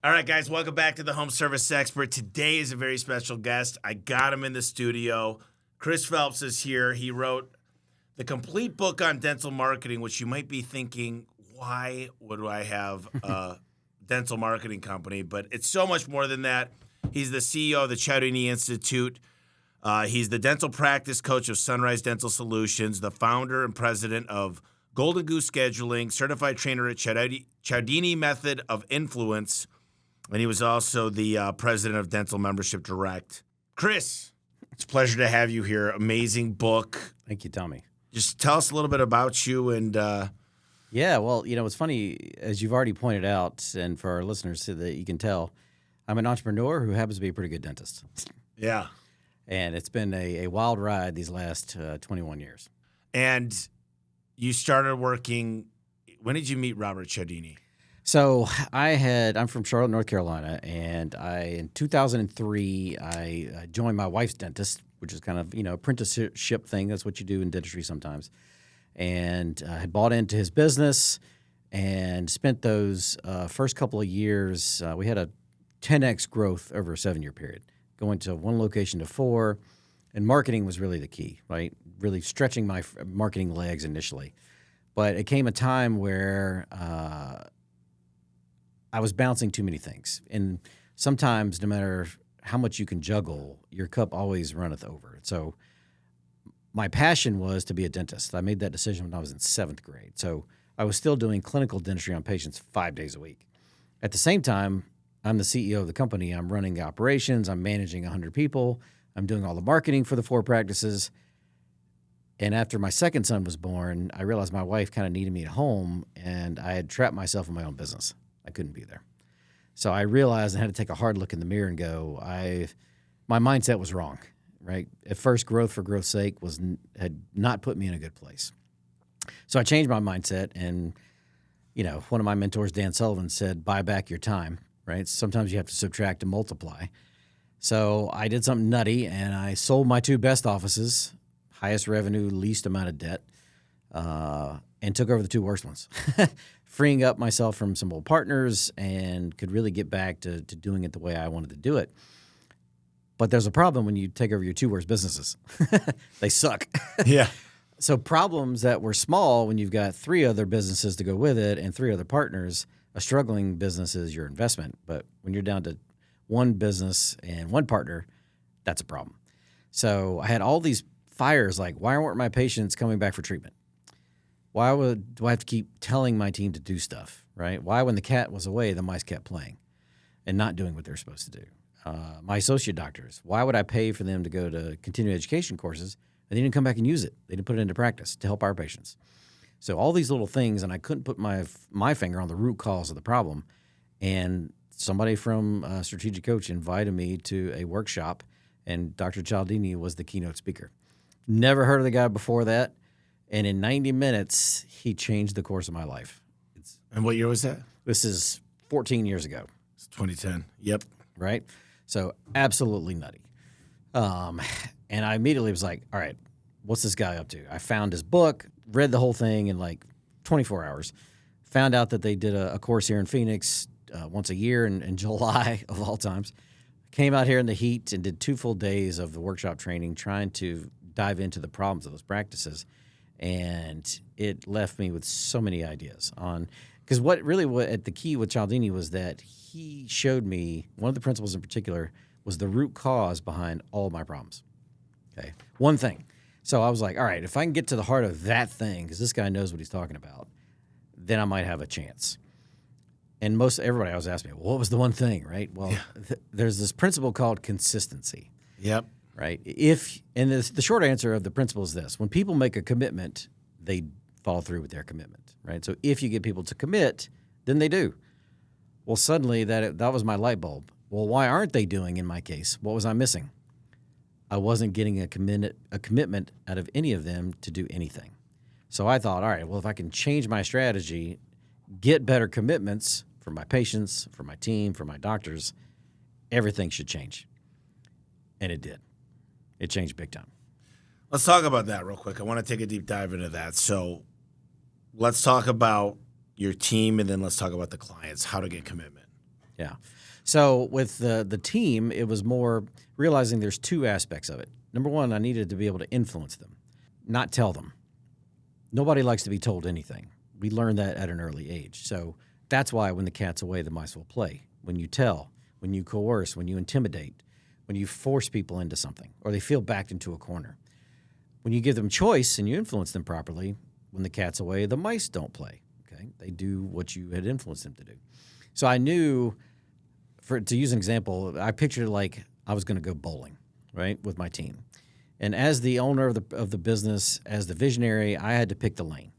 All right, guys, welcome back to the Home Service Expert. Today is a very special guest. I got him in the studio. Chris Phelps is here. He wrote the complete book on dental marketing, which you might be thinking, why would I have a dental marketing company? But it's so much more than that. He's the CEO of the Cialdini Institute. He's the dental practice coach of Sunrise Dental Solutions, the founder and president of Golden Goose Scheduling, certified trainer at Cialdini Method of Influence, and he was also the president of Dental Membership Direct. Chris, it's a pleasure to have you here. Amazing book. Thank you, Tommy. Just tell us a little bit about you and Yeah, well, it's funny, as you've already pointed out, and for our listeners so that you can tell, I'm an entrepreneur who happens to be a pretty good dentist. yeah. And it's been a wild ride these last 21 years. And you started working, when did you meet Robert Cialdini? So I'm from Charlotte, North Carolina, and in 2003, I joined my wife's dentist, which is kind of, apprenticeship thing. That's what you do in dentistry sometimes. And I had bought into his business and spent those first couple of years. We had a 10x growth over a 7-year period, going to 1 location to 4. And marketing was really the key, right? Really stretching my marketing legs initially. But it came a time where I was bouncing too many things. And sometimes, no matter how much you can juggle, your cup always runneth over. So my passion was to be a dentist. I made that decision when I was in 7th grade. So I was still doing clinical dentistry on patients 5 days a week. At the same time, I'm the CEO of the company. I'm running the operations. I'm managing 100 people. I'm doing all the marketing for the 4 practices. And after my second son was born, I realized my wife kind of needed me at home, and I had trapped myself in my own business. I couldn't be there. So I realized I had to take a hard look in the mirror and go, my mindset was wrong, right? At first, growth for growth's sake had not put me in a good place. So I changed my mindset, and, one of my mentors, Dan Sullivan, said, buy back your time, right? Sometimes you have to subtract and multiply. So I did something nutty, and I sold my 2 best offices, highest revenue, least amount of debt, and took over the 2 worst ones, freeing up myself from some old partners and could really get back to doing it the way I wanted to do it. But there's a problem when you take over your 2 worst businesses. They suck. Yeah. So problems that were small when you've got 3 other businesses to go with it and 3 other partners, a struggling business is your investment. But when you're down to 1 business and 1 partner, that's a problem. So I had all these fires like, why weren't my patients coming back for treatment? Why do I have to keep telling my team to do stuff, right? Why, when the cat was away, the mice kept playing and not doing what they're supposed to do? My associate doctors, why would I pay for them to go to continuing education courses and they didn't come back and use it? They didn't put it into practice to help our patients. So all these little things, and I couldn't put my finger on the root cause of the problem. And somebody from Strategic Coach invited me to a workshop, and Dr. Cialdini was the keynote speaker. Never heard of the guy before that. And in 90 minutes, he changed the course of my life. And what year was that? This is 14 years ago. It's 2010. Yep. Right? So absolutely nutty. And I immediately was like, all right, what's this guy up to? I found his book, read the whole thing in like 24 hours, found out that they did a course here in Phoenix once a year in July of all times. Came out here in the heat and did 2 full days of the workshop training trying to dive into the problems of those practices. And it left me with so many ideas on – because what the key with Cialdini was that he showed me – one of the principles in particular was the root cause behind all my problems. Okay, one thing. So I was like, all right, if I can get to the heart of that thing, because this guy knows what he's talking about, then I might have a chance. And everybody always asks me, well, what was the one thing, right? Well, there's this principle called consistency. Yep. Right. The short answer of the principle is this: when people make a commitment, they follow through with their commitment. Right. So if you get people to commit, then they do. Well, suddenly that was my light bulb. Well, why aren't they doing? In my case, what was I missing? I wasn't getting a commitment out of any of them to do anything. So I thought, all right, well, if I can change my strategy, get better commitments for my patients, for my team, for my doctors, everything should change. And it did. It changed big time. Let's talk about that real quick. I want to take a deep dive into that. So let's talk about your team, and then let's talk about the clients, how to get commitment. Yeah. So with the team, it was more realizing there's two aspects of it. Number one, I needed to be able to influence them, not tell them. Nobody likes to be told anything. We learned that at an early age. So that's why when the cat's away, the mice will play. When you tell, when you coerce, when you intimidate, when you force people into something, or they feel backed into a corner. When you give them choice and you influence them properly, when the cat's away, the mice don't play. Okay, they do what you had influenced them to do. So I knew, to use an example, I pictured it like I was going to go bowling, right, with my team. And as the owner of the business, as the visionary, I had to pick the lane.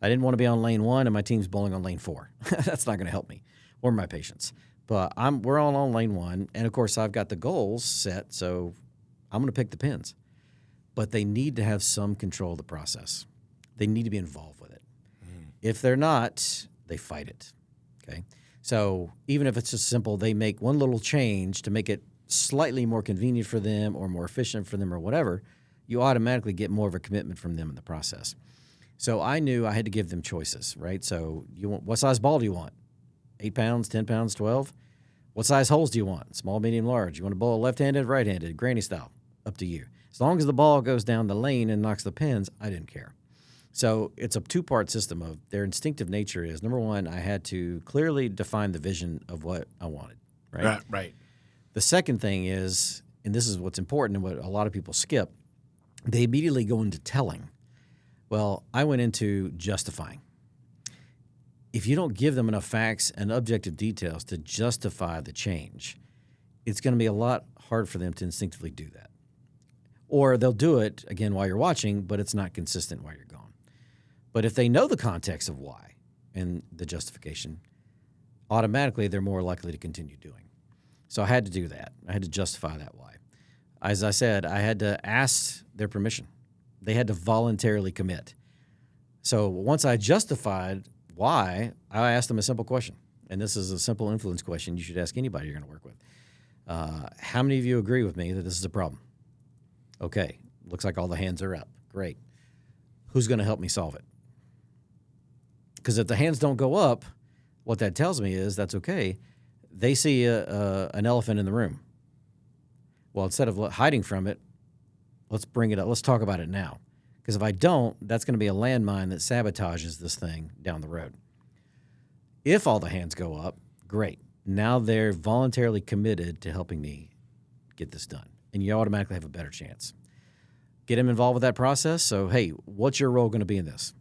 I didn't want to be on lane 1 and my team's bowling on lane 4. That's not going to help me or my patients. But we're all on lane 1, and of course I've got the goals set, so I'm going to pick the pins. But they need to have some control of the process. They need to be involved with it. If they're not, they fight it. Okay. So even if it's just simple, they make one little change to make it slightly more convenient for them or more efficient for them or whatever, you automatically get more of a commitment from them in the process. So I knew I had to give them choices, right? So what size ball do you want? 8 pounds, 10 pounds, 12? What size holes do you want? Small, medium, large? You want to bowl left-handed, right-handed, granny style? Up to you. As long as the ball goes down the lane and knocks the pins, I didn't care. So it's a two-part system of their instinctive nature is, number one, I had to clearly define the vision of what I wanted, right? Right. The second thing is, and this is what's important and what a lot of people skip, they immediately go into telling. Well, I went into justifying. If you don't give them enough facts and objective details to justify the change, it's going to be a lot hard for them to instinctively do that. Or they'll do it, again, while you're watching, but it's not consistent while you're gone. But if they know the context of why and the justification, automatically they're more likely to continue doing. So I had to do that. I had to justify that why. As I said, I had to ask their permission. They had to voluntarily commit. So once I justified why, I asked them a simple question. And this is a simple influence question you should ask anybody you're going to work with. How many of you agree with me that this is a problem? Okay, looks like all the hands are up. Great. Who's going to help me solve it? Because if the hands don't go up, what that tells me is that's okay. They see an elephant in the room. Well, instead of hiding from it, let's bring it up. Let's talk about it now. Because if I don't, that's going to be a landmine that sabotages this thing down the road. If all the hands go up, great. Now they're voluntarily committed to helping me get this done. And you automatically have a better chance. Get them involved with that process. So, hey, what's your role going to be in this?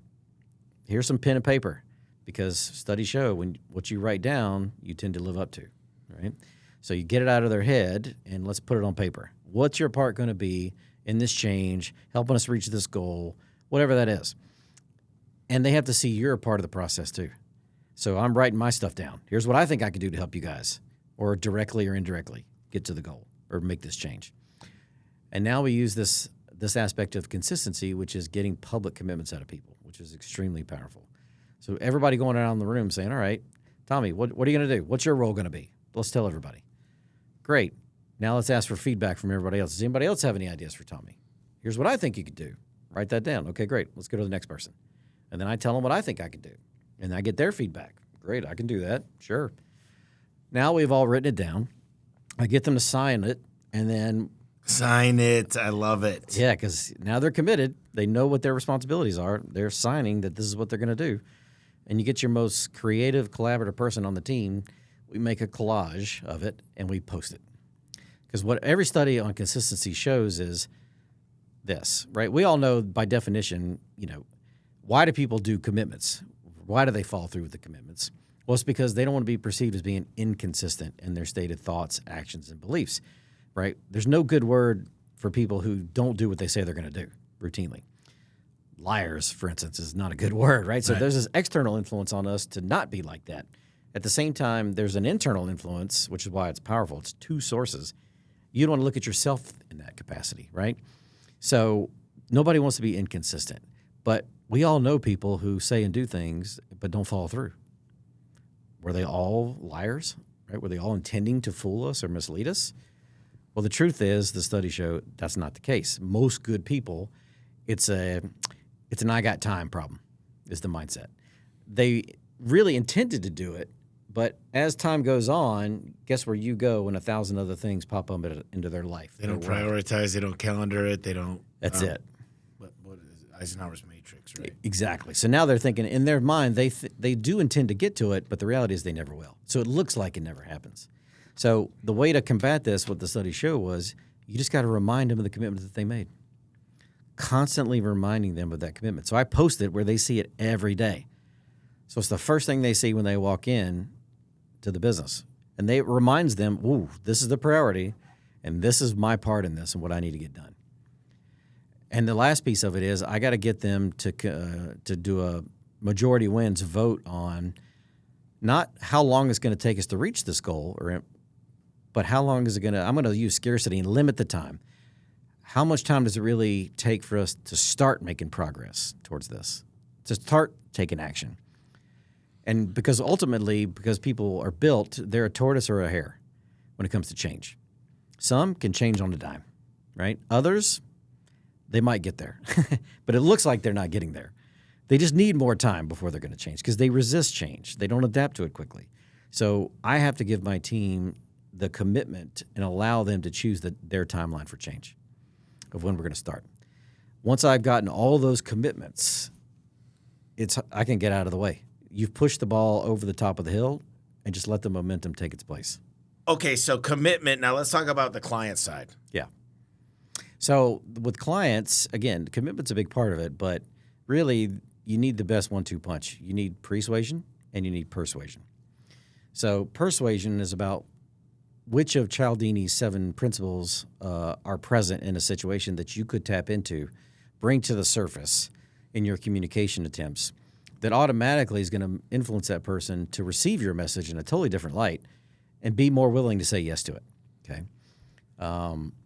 Here's some pen and paper. Because studies show what you write down, you tend to live up to, right? So you get it out of their head, and let's put it on paper. What's your part going to be in this change, helping us reach this goal, whatever that is? And they have to see you're a part of the process too. So I'm writing my stuff down. Here's what I think I could do to help you guys, or directly or indirectly get to the goal or make this change. And now we use this aspect of consistency, which is getting public commitments out of people, which is extremely powerful. So everybody going around the room saying, all right, Tommy, what are you going to do? What's your role going to be? Let's tell everybody. Great. Now let's ask for feedback from everybody else. Does anybody else have any ideas for Tommy? Here's what I think you could do. Write that down. Okay, great. Let's go to the next person. And then I tell them what I think I could do. And I get their feedback. Great, I can do that. Sure. Now we've all written it down. I get them to sign it, and then sign it. I love it. Yeah, because now they're committed. They know what their responsibilities are. They're signing that this is what they're going to do. And you get your most creative, collaborative person on the team. We make a collage of it, and we post it. Because what every study on consistency shows is this, right? We all know by definition, why do people do commitments? Why do they follow through with the commitments? Well, it's because they don't want to be perceived as being inconsistent in their stated thoughts, actions, and beliefs, right? There's no good word for people who don't do what they say they're going to do routinely. Liars, for instance, is not a good word, right? So there's this external influence on us to not be like that. At the same time, there's an internal influence, which is why it's powerful. It's two sources. You don't want to look at yourself in that capacity, right? So nobody wants to be inconsistent. But we all know people who say and do things but don't follow through. Were they all liars, right? Were they all intending to fool us or mislead us? Well, the truth is, the studies show that's not the case. Most good people, it's an I got time problem is the mindset. They really intended to do it, But as time goes on, guess where you go when 1,000 other things pop up into their life? They don't prioritize. They don't calendar it. They don't. That's it. What is it? Eisenhower's matrix, right? Exactly. So now they're thinking in their mind they do intend to get to it, but the reality is they never will. So it looks like it never happens. So the way to combat this, what the study showed was you just got to remind them of the commitment that they made. Constantly reminding them of that commitment. So I post it where they see it every day. So it's the first thing they see when they walk in to the business. And it reminds them, ooh, this is the priority, and this is my part in this and what I need to get done. And the last piece of it is I got to get them to do a majority wins vote on not how long it's going to take us to reach this goal, but how long is it going to – I'm going to use scarcity and limit the time. How much time does it really take for us to start making progress towards this, to start taking action? And because ultimately, because people are built, they're a tortoise or a hare when it comes to change. Some can change on a dime, right? Others, they might get there, but it looks like they're not getting there. They just need more time before they're going to change because they resist change. They don't adapt to it quickly. So I have to give my team the commitment and allow them to choose their timeline for change of when we're going to start. Once I've gotten all those commitments, I can get out of the way. You've pushed the ball over the top of the hill and just let the momentum take its place. Okay, so commitment. Now let's talk about the client side. Yeah. So with clients, again, commitment's a big part of it, but really you need the best 1-2 punch. You need pre-suasion and you need persuasion. So persuasion is about which of Cialdini's 7 principles are present in a situation that you could tap into, bring to the surface in your communication attempts that automatically is going to influence that person to receive your message in a totally different light and be more willing to say yes to it, okay?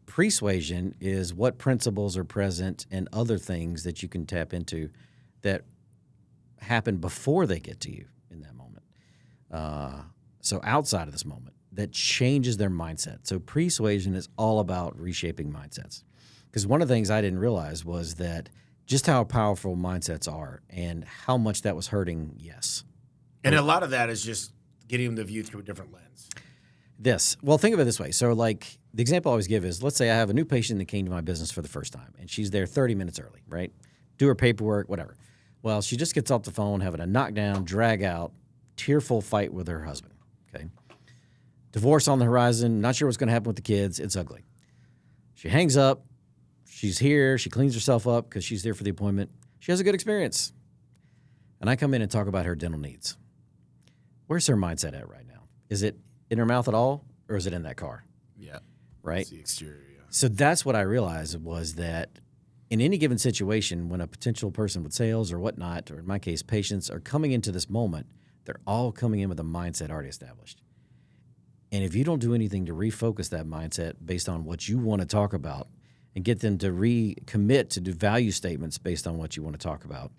Persuasion is what principles are present and other things that you can tap into that happen before they get to you in that moment. So outside of this moment, that changes their mindset. So persuasion is all about reshaping mindsets. Because one of the things I didn't realize was that just how powerful mindsets are and how much that was hurting, yes. And a lot of that is just getting them to view through a different lens. Well, think of it this way. So like the example I always give is, let's say I have a new patient that came to my business for the first time and she's there 30 minutes early, right? Do her paperwork, whatever. Well, she just gets off the phone having a knockdown, drag out, tearful fight with her husband, okay? Divorce on the horizon, not sure what's going to happen with the kids. It's ugly. She hangs up. She's here. She cleans herself up because she's there for the appointment. She has a good experience. And I come in and talk about her dental needs. Where's her mindset at right now? Is it in her mouth at all, or is it in that car? Yeah. Right? It's the exterior, yeah. So that's what I realized was that in any given situation, when a potential person with sales or whatnot, or in my case, patients are coming into this moment, they're all coming in with a mindset already established. And if you don't do anything to refocus that mindset based on what you want to talk about and get them to recommit to do value statements based on what you want to talk about,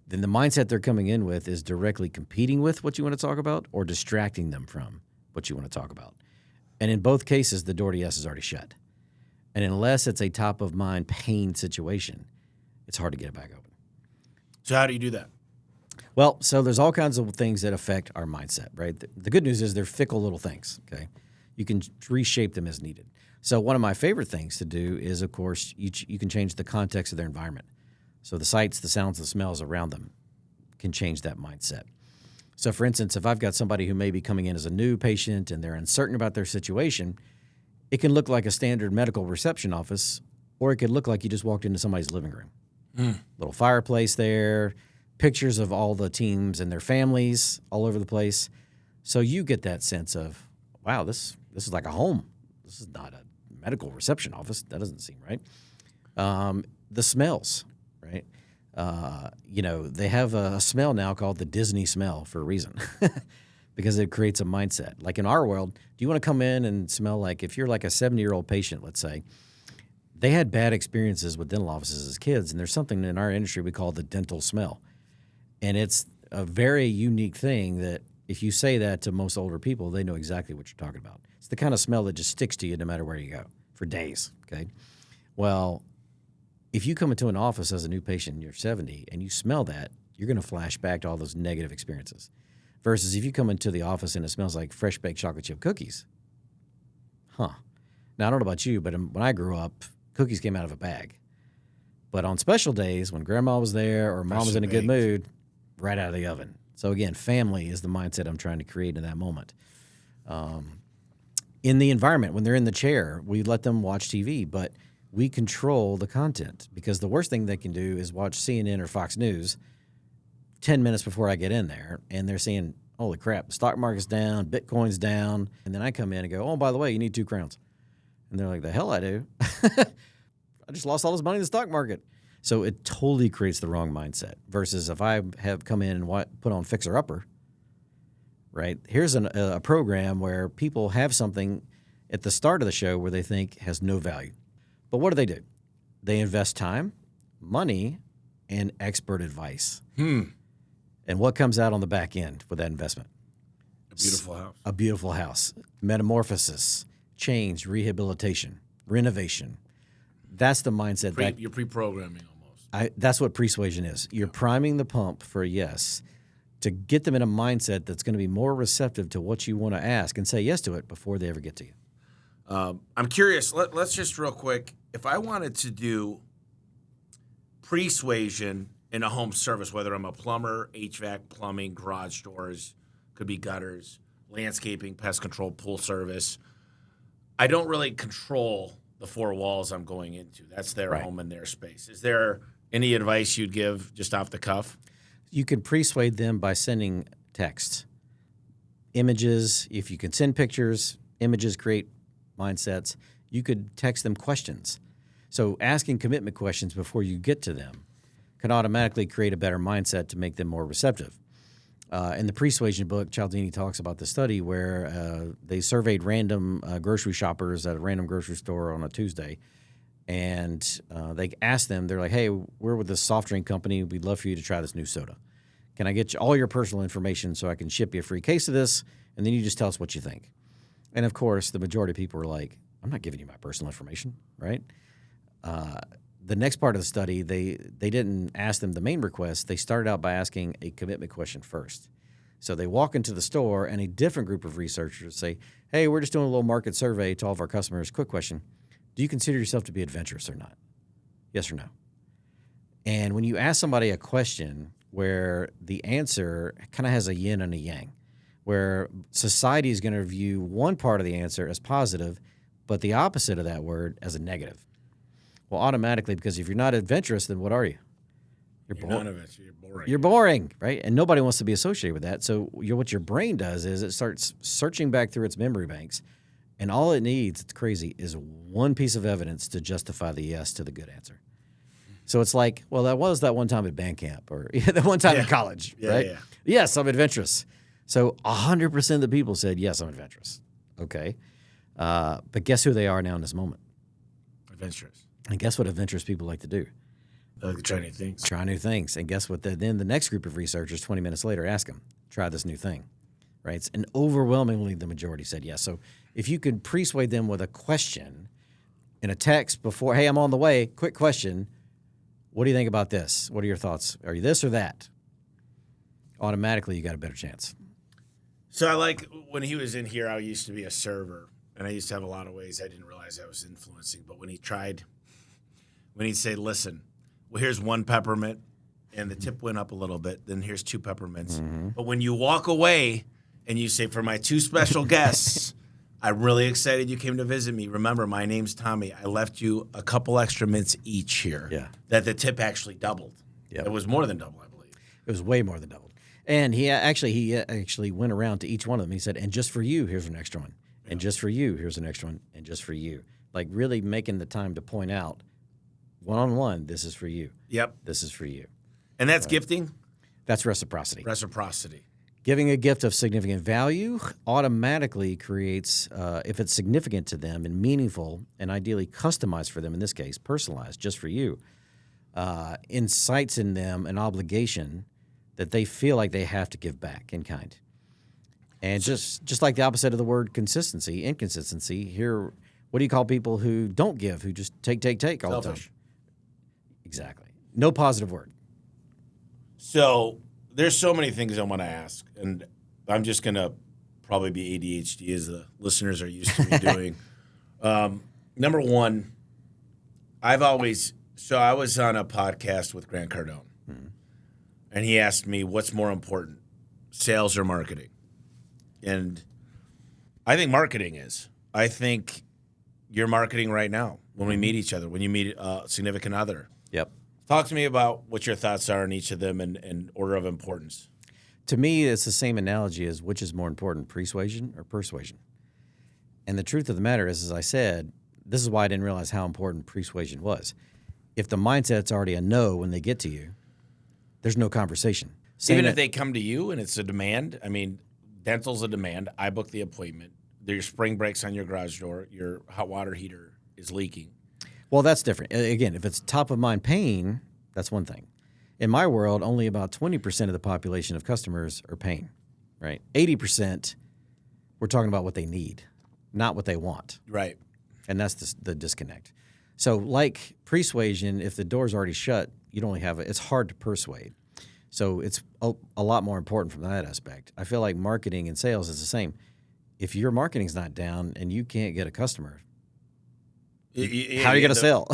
then the mindset they're coming in with is directly competing with what you want to talk about or distracting them from what you want to talk about. And in both cases, the door to yes is already shut. And unless it's a top-of-mind pain situation, it's hard to get it back open. So how do you do that? Well, so there's all kinds of things that affect our mindset, right? The good news is they're fickle little things, okay? You can reshape them as needed. So one of my favorite things to do is, of course, you can change the context of their environment. So the sights, the sounds, the smells around them can change that mindset. So, for instance, if I've got somebody who may be coming in as a new patient and they're uncertain about their situation, it can look like a standard medical reception office, or it could look like you just walked into somebody's living room. Little fireplace there, pictures of all the teams and their families all over the place. So you get that sense of, wow, this is like a home. This is not a medical reception office. That doesn't seem right. The smells, right? They have a smell now called the Disney smell for a reason because it creates a mindset. Like in our world, do you want to come in and smell like, if you're like a 70-year-old patient, let's say, they had bad experiences with dental offices as kids, and there's something in our industry we call the dental smell. And it's a very unique thing that if you say that to most older people, they know exactly what you're talking about. It's the kind of smell that just sticks to you no matter where you go for days, okay? Well, if you come into an office as a new patient and you're 70 and you smell that, you're going to flash back to all those negative experiences. Versus if you come into the office and it smells like fresh baked chocolate chip cookies. Huh. Now, I don't know about you, but when I grew up, cookies came out of a bag. But on special days, when grandma was there or mom was in a good mood, right out of the oven. So again, family is the mindset I'm trying to create in that moment. In the environment, when they're in the chair, we let them watch TV, but we control the content because the worst thing they can do is watch CNN or Fox News 10 minutes before I get in there, and they're saying, holy crap, the stock market's down, Bitcoin's down, and then I come in and go, oh, by the way, you need 2 crowns. And they're like, the hell I do. I just lost all this money in the stock market. So it totally creates the wrong mindset versus if I have come in and put on Fixer Upper, right? Here's a program where people have something at the start of the show where they think has no value. But what do? They invest time, money, and expert advice. And what comes out on the back end with that investment? A beautiful house. A beautiful house. Metamorphosis, change, rehabilitation, renovation. That's the mindset. You're pre-programming almost. That's what Pre-Suasion is. You're priming the pump for a yes to get them in a mindset that's going to be more receptive to what you want to ask and say yes to it before they ever get to you. I'm curious. Let's just real quick. If I wanted to do Pre-Suasion in a home service, whether I'm a plumber, HVAC, plumbing, garage doors, could be gutters, landscaping, pest control, pool service, I don't really control the 4 walls I'm going into. That's their home and their space. Is there any advice you'd give just off the cuff? You can persuade them by sending text, images. If you can send pictures, images create mindsets. You could text them questions. So asking commitment questions before you get to them can automatically create a better mindset to make them more receptive. In the Pre-Suasion book, Cialdini talks about the study where they surveyed random grocery shoppers at a random grocery store on a Tuesday, and they asked them, they're like, hey, we're with this soft drink company. We'd love for you to try this new soda. Can I get you all your personal information so I can ship you a free case of this, and then you just tell us what you think? And, of course, the majority of people were like, I'm not giving you my personal information, right? The next part of the study, they didn't ask them the main request. They started out by asking a commitment question first. So they walk into the store, and a different group of researchers say, hey, we're just doing a little market survey to all of our customers. Quick question. Do you consider yourself to be adventurous or not? Yes or no? And when you ask somebody a question where the answer kind of has a yin and a yang, where society is going to view one part of the answer as positive, but the opposite of that word as a negative. Well, automatically, because if you're not adventurous, then what are you? You're none of it. You're boring. You're boring, right? And nobody wants to be associated with that. So what your brain does is it starts searching back through its memory banks, and all it needs, it's crazy, is one piece of evidence to justify the yes to the good answer. So it's like, well, that was that one time at band camp or that one time in college, right? Yeah. Yes, I'm adventurous. So 100% of the people said, yes, I'm adventurous. Okay. But guess who they are now in this moment? Adventurous. And guess what adventurous people like to do? They like to try new things. Try new things. And guess what? Then the next group of researchers, 20 minutes later, ask them, try this new thing, right? And overwhelmingly, the majority said yes. So if you could persuade them with a question in a text before, hey, I'm on the way, quick question, what do you think about this? What are your thoughts? Are you this or that? Automatically, you got a better chance. So I like when he was in here, I used to be a server, and I used to have a lot of ways I didn't realize I was influencing. But when he'd say, listen, well, here's 1 peppermint, and the tip went up a little bit, then here's 2 peppermints. Mm-hmm. But when you walk away and you say, for my 2 special guests, I'm really excited you came to visit me. Remember, my name's Tommy. I left you a couple extra mints each here. Yeah. That the tip actually doubled. Yep. It was more than double, I believe. It was way more than doubled. And he actually went around to each one of them. He said, and just for you, here's an extra one. Yeah. And just for you, here's an extra one. And just for you. Like really making the time to point out, one-on-one, this is for you. Yep. This is for you. And that's gifting? That's reciprocity. Reciprocity. Giving a gift of significant value automatically creates, if it's significant to them and meaningful and ideally customized for them, in this case, personalized just for you, incites in them an obligation that they feel like they have to give back in kind. And just like the opposite of the word consistency, inconsistency, here, what do you call people who don't give, who just take all the time? Exactly. No positive word. So there's so many things I want to ask, and I'm just going to probably be ADHD as the listeners are used to me doing. Number one, I was on a podcast with Grant Cardone, and he asked me, what's more important, sales or marketing? And I think marketing is. I think you're marketing right now when we meet each other, when you meet a significant other. Yep. Talk to me about what your thoughts are on each of them and order of importance. To me, it's the same analogy as which is more important, pre-suasion or persuasion. And the truth of the matter is, as I said, this is why I didn't realize how important pre-suasion was. If the mindset's already a no when they get to you, there's no conversation. Even if they come to you and it's a demand, I mean, dental's a demand. I book the appointment. Your spring breaks on your garage door. Your hot water heater is leaking. Well, that's different. Again, if it's top of mind pain, that's one thing. In my world, only about 20% of the population of customers are pain, right? 80%, we're talking about what they need, not what they want. Right. And that's the disconnect. So like Pre-Suasion, if the door's already shut, you don't have it. It's hard to persuade. So it's a lot more important from that aspect. I feel like marketing and sales is the same. If your marketing's not down and you can't get a customer, how are you going to sell?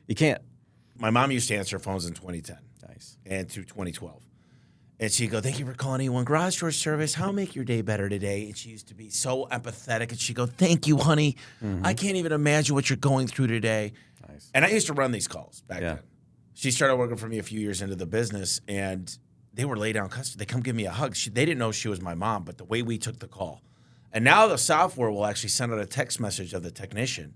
You can't. My mom used to answer phones in 2010. Nice. And through 2012. And she'd go, thank you for calling A1 Garage Door Service. How make your day better today? And she used to be so empathetic. And she'd go, thank you, honey. Mm-hmm. I can't even imagine what you're going through today. Nice. And I used to run these calls back then. She started working for me a few years into the business, and they were lay down customers. They come give me a hug. They didn't know she was my mom, but the way we took the call. And now the software will actually send out a text message of the technician.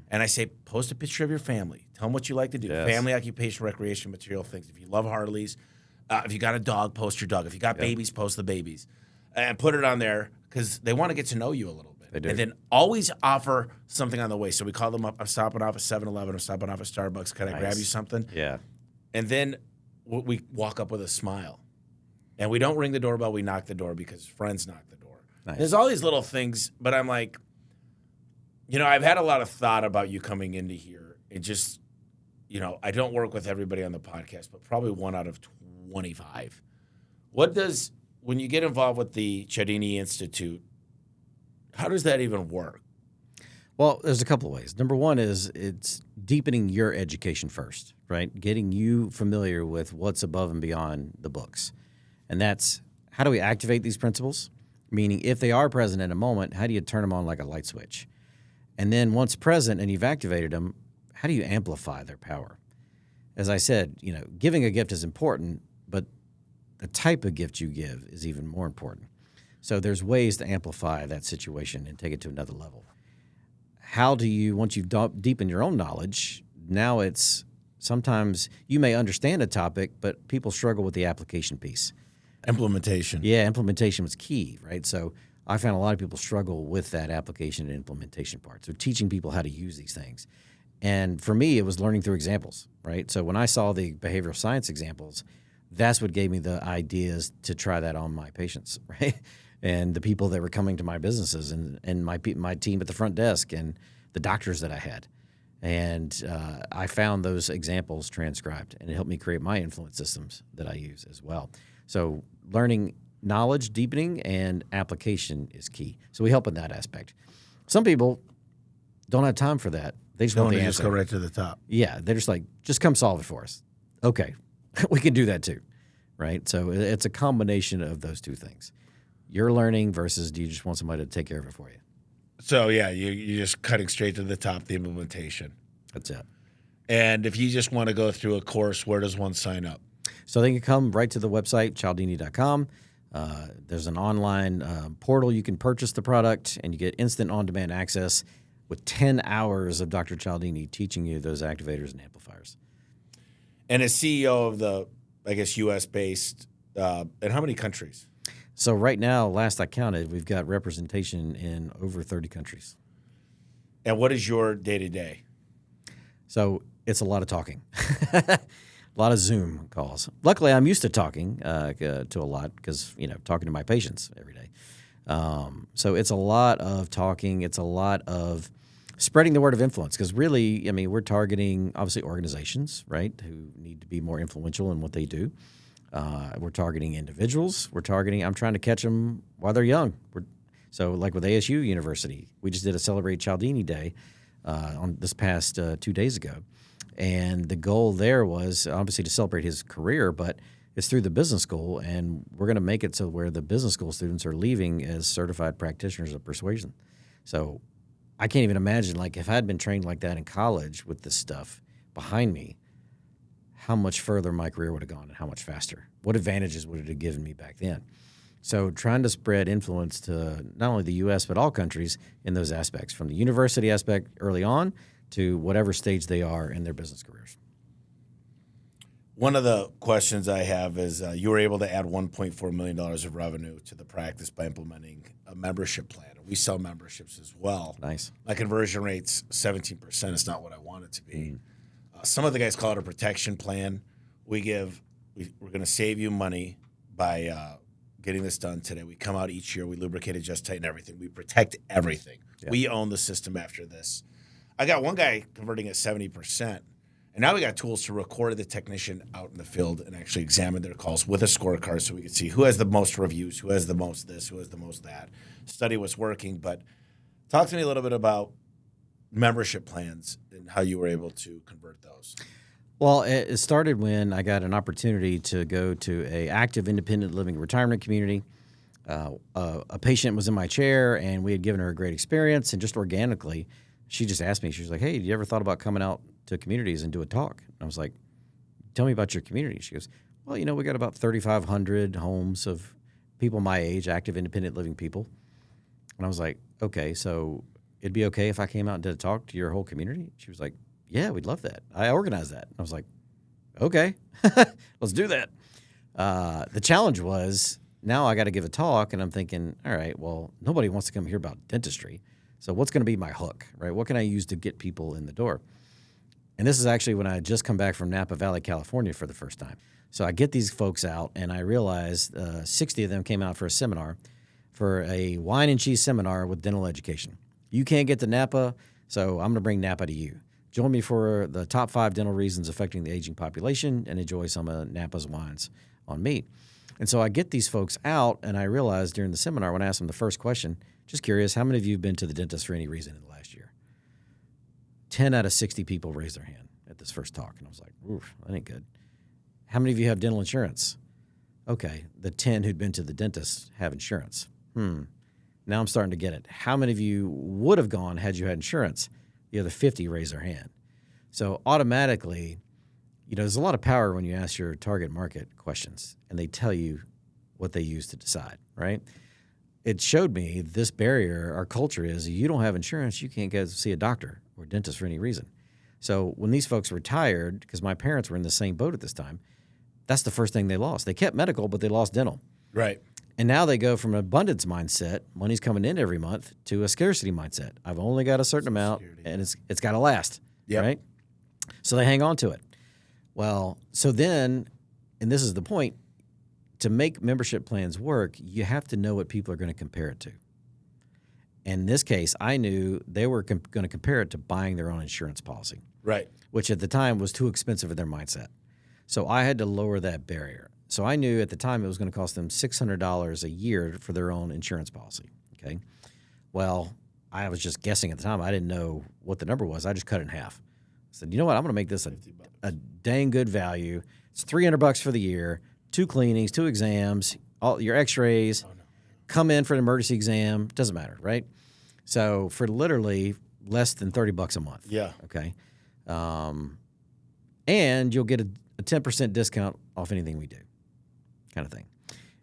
And I say, post a picture of your family. Tell them what you like to do. Yes. Family, occupation, recreation, material things. If you love Harleys, if you got a dog, post your dog. If you got babies, post the babies. And put it on there because they want to get to know you a little bit. They do. And then always offer something on the way. So we call them up. I'm stopping off at 7-Eleven. I'm stopping off at Starbucks. Can I grab you something? Yeah. And then we walk up with a smile. And we don't ring the doorbell. We knock the door because friends knock the door. Nice. There's all these little things, but I'm like, I've had a lot of thought about you coming into here. It just, I don't work with everybody on the podcast, but probably 1 out of 25. When you get involved with the Cialdini Institute, how does that even work? Well, there's a couple of ways. Number one is it's deepening your education first, right? Getting you familiar with what's above and beyond the books. And that's how do we activate these principles? Meaning if they are present in a moment, how do you turn them on like a light switch? And then once present and you've activated them, how do you amplify their power? As I said, giving a gift is important, but the type of gift you give is even more important. So there's ways to amplify that situation and take it to another level. How do you, once you've deepened your own knowledge, now it's sometimes you may understand a topic, but people struggle with the application piece. Implementation. Yeah, implementation was key, right? So I found a lot of people struggle with that application and implementation part. So teaching people how to use these things. And for me, it was learning through examples, right? So when I saw the behavioral science examples, that's what gave me the ideas to try that on my patients, right? And the people that were coming to my businesses and my team at the front desk and the doctors that I had. And I found those examples transcribed, and it helped me create my influence systems that I use as well. So learning knowledge, deepening, and application is key. So we help in that aspect. Some people don't have time for that. They just want the answer. Just go right to the top. Yeah, they're just like, just come solve it for us. Okay, we can do that too, right? So it's a combination of those two things. You're learning versus do you just want somebody to take care of it for you? So, yeah, you're just cutting straight to the top, the implementation. That's it. And if you just want to go through a course, where does one sign up? So they can come right to the website, cialdini.com. There's an online portal. You can purchase the product, and you get instant on-demand access with 10 hours of Dr. Cialdini teaching you those activators and amplifiers. And as CEO of the, I guess, U.S.-based, in how many countries? So right now, last I counted, we've got representation in over 30 countries. And what is your day-to-day? So it's a lot of talking. A lot of Zoom calls. Luckily, I'm used to talking to a lot because, talking to my patients every day. So it's a lot of talking. It's a lot of spreading the word of influence because really, we're targeting, obviously, organizations, right, who need to be more influential in what they do. We're targeting individuals. I'm trying to catch them while they're young. So like with ASU University, we just did a Celebrate Cialdini Day on this past 2 days ago. And the goal there was obviously to celebrate his career, but it's through the business school, and we're going to make it so where the business school students are leaving as certified practitioners of persuasion. So I can't even imagine, like, if I had been trained like that in college with this stuff behind me, how much further my career would have gone and how much faster. What advantages would it have given me back then? So trying to spread influence to not only the U.S., but all countries in those aspects, from the university aspect early on to whatever stage they are in their business careers. One of the questions I have is you were able to add $1.4 million of revenue to the practice by implementing a membership plan. We sell memberships as well. Nice. My conversion rate's 17%. It's not what I want it to be. Some of the guys call it a protection plan. We're going to save you money by getting this done today. We come out each year. We lubricate, adjust, tighten everything. We protect everything. Yeah. We own the system after this. I got one guy converting at 70%. And now we got tools to record the technician out in the field and actually examine their calls with a scorecard so we can see who has the most reviews, who has the most this, who has the most that, study what's working. But talk to me a little bit about membership plans and how you were able to convert those. Well, it started when I got an opportunity to go to a active independent living retirement community. A patient was in my chair, and we had given her a great experience, and just organically, she just asked me, she was like, hey, you ever thought about coming out to communities and do a talk? And I was like, tell me about your community. She goes, well, we got about 3,500 homes of people my age, active independent living people. And I was like, okay, so it'd be okay if I came out and did a talk to your whole community? She was like, yeah, we'd love that. I organized that. And I was like, okay, let's do that. The challenge was now I got to give a talk, and I'm thinking, all right, well, nobody wants to come hear about dentistry. So what's going to be my hook, right? What can I use to get people in the door? And this is actually when I had just come back from Napa Valley, California for the first time. So I get these folks out, and I realized 60 of them came out for a seminar, for a wine and cheese seminar with dental education. You can't get to Napa, so I'm going to bring Napa to you. Join me for the top 5 dental reasons affecting the aging population and enjoy some of Napa's wines on me. And so I get these folks out, and I realized during the seminar when I asked them the first question, just curious, how many of you have been to the dentist for any reason in the last year? 10 out of 60 people raised their hand at this first talk. And I was like, oof, that ain't good. How many of you have dental insurance? Okay, the 10 who'd been to the dentist have insurance. Now I'm starting to get it. How many of you would have gone had you had insurance? The other 50 raised their hand. So automatically, there's a lot of power when you ask your target market questions, and they tell you what they use to decide, right? It showed me this barrier, our culture is, you don't have insurance, you can't go see a doctor or dentist for any reason. So when these folks retired, because my parents were in the same boat at this time, that's the first thing they lost. They kept medical, but they lost dental. Right. And now they go from an abundance mindset, money's coming in every month, to a scarcity mindset. I've only got a certain amount, and it's got to last, right? So they hang on to it. Well, so then, and this is the point, to make membership plans work, you have to know what people are going to compare it to. In this case, I knew they were going to compare it to buying their own insurance policy, right? Which at the time was too expensive in their mindset. So I had to lower that barrier. So I knew at the time it was going to cost them $600 a year for their own insurance policy, okay? Well, I was just guessing at the time. I didn't know what the number was. I just cut it in half. I said, you know what? I'm going to make this a dang good value. It's $300 for the year, 2 cleanings, 2 exams, all your x-rays, come in for an emergency exam, doesn't matter, right? So for literally less than $30 a month. Yeah. Okay. And you'll get a 10% discount off anything we do, kind of thing.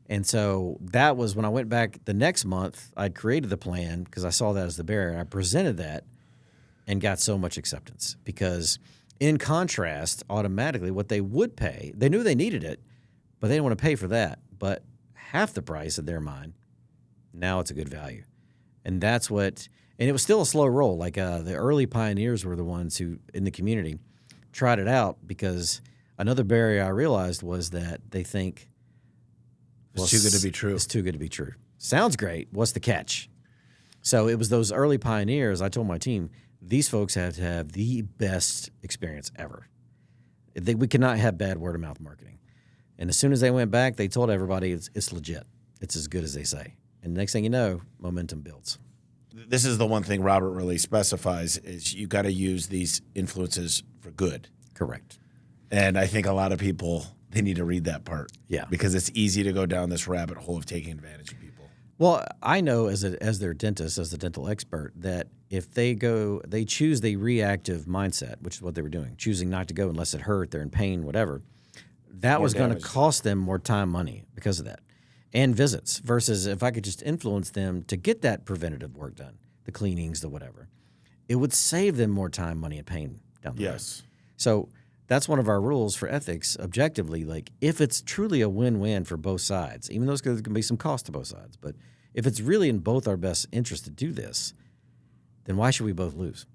And so that was when I went back the next month, I'd created the plan because I saw that as the barrier. I presented that and got so much acceptance because in contrast, automatically what they would pay, they knew they needed it, but they didn't want to pay for that. But half the price in their mind, now it's a good value. And that's what, and it was still a slow roll. Like the early pioneers were the ones who in the community tried it out because another barrier I realized was that they think it's too good to be true. It's too good to be true. Sounds great. What's the catch? So it was those early pioneers. I told my team, these folks have to have the best experience ever. We cannot have bad word of mouth marketing. And as soon as they went back, they told everybody it's legit. It's as good as they say. And the next thing you know, momentum builds. This is the one thing Robert really specifies is you got to use these influences for good. Correct. And I think a lot of people, they need to read that part. Yeah. Because it's easy to go down this rabbit hole of taking advantage of people. Well, I know as their dentist, as the dental expert, that if they choose the reactive mindset, which is what they were doing, choosing not to go unless it hurt, they're in pain, whatever, that was going to cost them more time, money because of that. And visits versus if I could just influence them to get that preventative work done, the cleanings, the whatever, it would save them more time, money, and pain down the road. So that's one of our rules for ethics, objectively. Like if it's truly a win-win for both sides, even though there can be some cost to both sides, but if it's really in both our best interest to do this, then why should we both lose?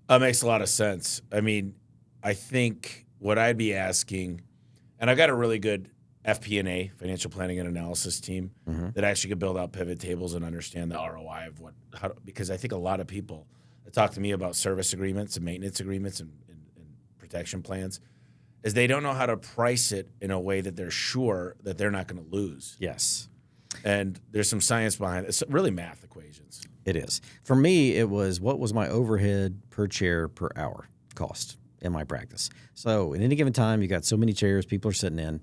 That makes a lot of sense. I mean, I think what I'd be asking, and I've got a really good FP&A, financial planning and analysis team, that actually could build out pivot tables and understand the ROI of because I think a lot of people that talk to me about service agreements and maintenance agreements and protection plans is they don't know how to price it in a way that they're sure that they're not going to lose. Yes. And there's some science behind it. It's really math equations. It is. For me, it was what was my overhead per chair per hour cost in my practice. So at any given time, you got so many chairs people are sitting in.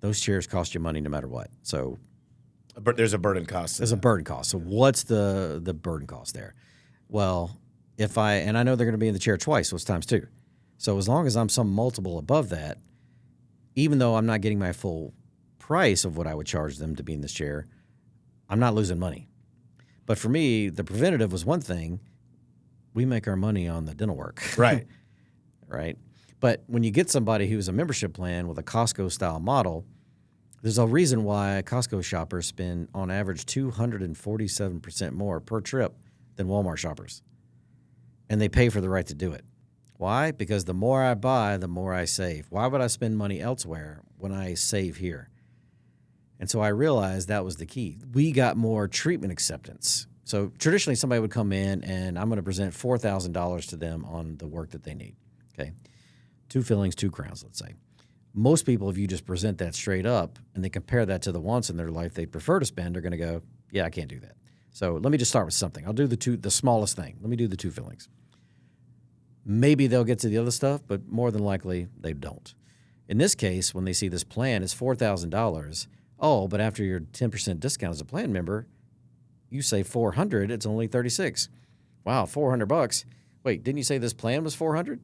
Those chairs cost you money no matter what. So there's a burden cost. There's a burden cost. So what's the burden cost there? Well, and I know they're going to be in the chair twice, so it's times 2. So as long as I'm some multiple above that, even though I'm not getting my full price of what I would charge them to be in this chair, I'm not losing money. But for me, the preventative was one thing. We make our money on the dental work. Right. Right. But when you get somebody who's a membership plan with a Costco-style model, there's a reason why Costco shoppers spend, on average, 247% more per trip than Walmart shoppers. And they pay for the right to do it. Why? Because the more I buy, the more I save. Why would I spend money elsewhere when I save here? And so I realized that was the key. We got more treatment acceptance. So traditionally, somebody would come in, and I'm going to present $4,000 to them on the work that they need. Okay. 2 fillings, 2 crowns, let's say. Most people, if you just present that straight up and they compare that to the wants in their life they prefer to spend, are going to go, yeah, I can't do that. So let me just start with something. I'll do the smallest thing. Let me do the 2 fillings. Maybe they'll get to the other stuff, but more than likely they don't. In this case, when they see this plan is $4,000, oh, but after your 10% discount as a plan member, you say $400, it's only $36. Wow, $400. Wait, didn't you say this plan was $400?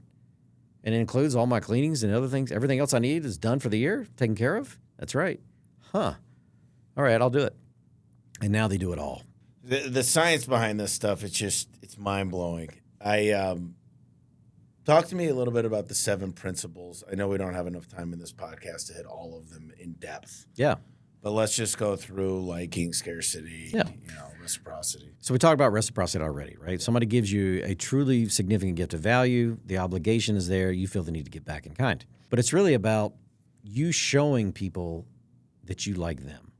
And it includes all my cleanings and other things. Everything else I need is done for the year, taken care of? That's right. Huh. All right, I'll do it. And now they do it all. The science behind this stuff, it's mind-blowing. Talk to me a little bit about the 7 principles. I know we don't have enough time in this podcast to hit all of them in depth. Yeah. But let's just go through liking, scarcity, reciprocity. So we talked about reciprocity already, right? Yeah. Somebody gives you a truly significant gift of value. The obligation is there. You feel the need to give back in kind. But it's really about you showing people that you like them,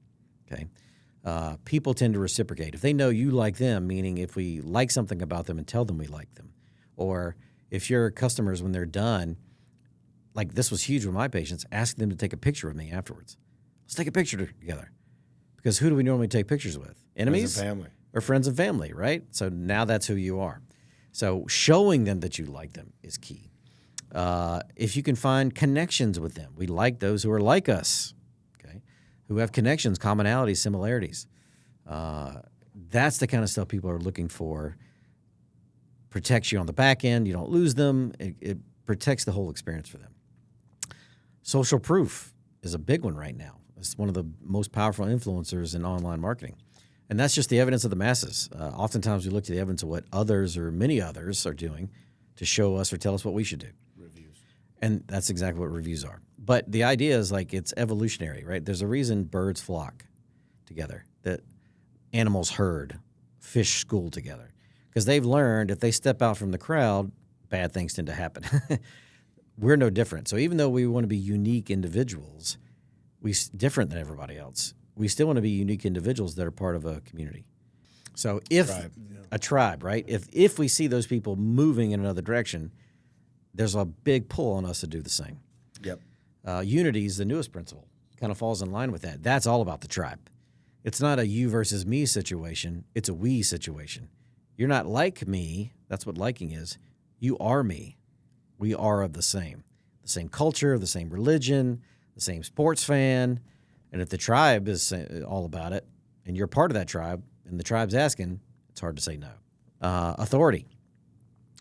okay? People tend to reciprocate. If they know you like them, meaning if we like something about them and tell them we like them, or if your customers, when they're done, like this was huge with my patients, ask them to take a picture of me afterwards. Let's take a picture together. Because who do we normally take pictures with? Enemies? Friends and family. Or friends and family, right? So now that's who you are. So showing them that you like them is key. If you can find connections with them, we like those who are like us, okay? Who have connections, commonalities, similarities. That's the kind of stuff people are looking for. Protects you on the back end. You don't lose them. It protects the whole experience for them. Social proof is a big one right now. It's one of the most powerful influencers in online marketing. And that's just the evidence of the masses. Oftentimes we look to the evidence of what others or many others are doing to show us or tell us what we should do. Reviews. And that's exactly what reviews are. But the idea is like it's evolutionary, right? There's a reason birds flock together, that animals herd, fish school together. Because they've learned if they step out from the crowd, bad things tend to happen. We're no different. So even though we want to be unique individuals, we're different than everybody else, we still want to be unique individuals that are part of a community. So if a tribe, right? If we see those people moving in another direction, there's a big pull on us to do the same. Yep. Unity is the newest principle. Kind of falls in line with that. That's all about the tribe. It's not a you versus me situation. It's a we situation. You're not like me. That's what liking is. You are me. We are of the same culture, the same religion, the same sports fan. And if the tribe is all about it, and you're part of that tribe, and the tribe's asking, it's hard to say no. Authority.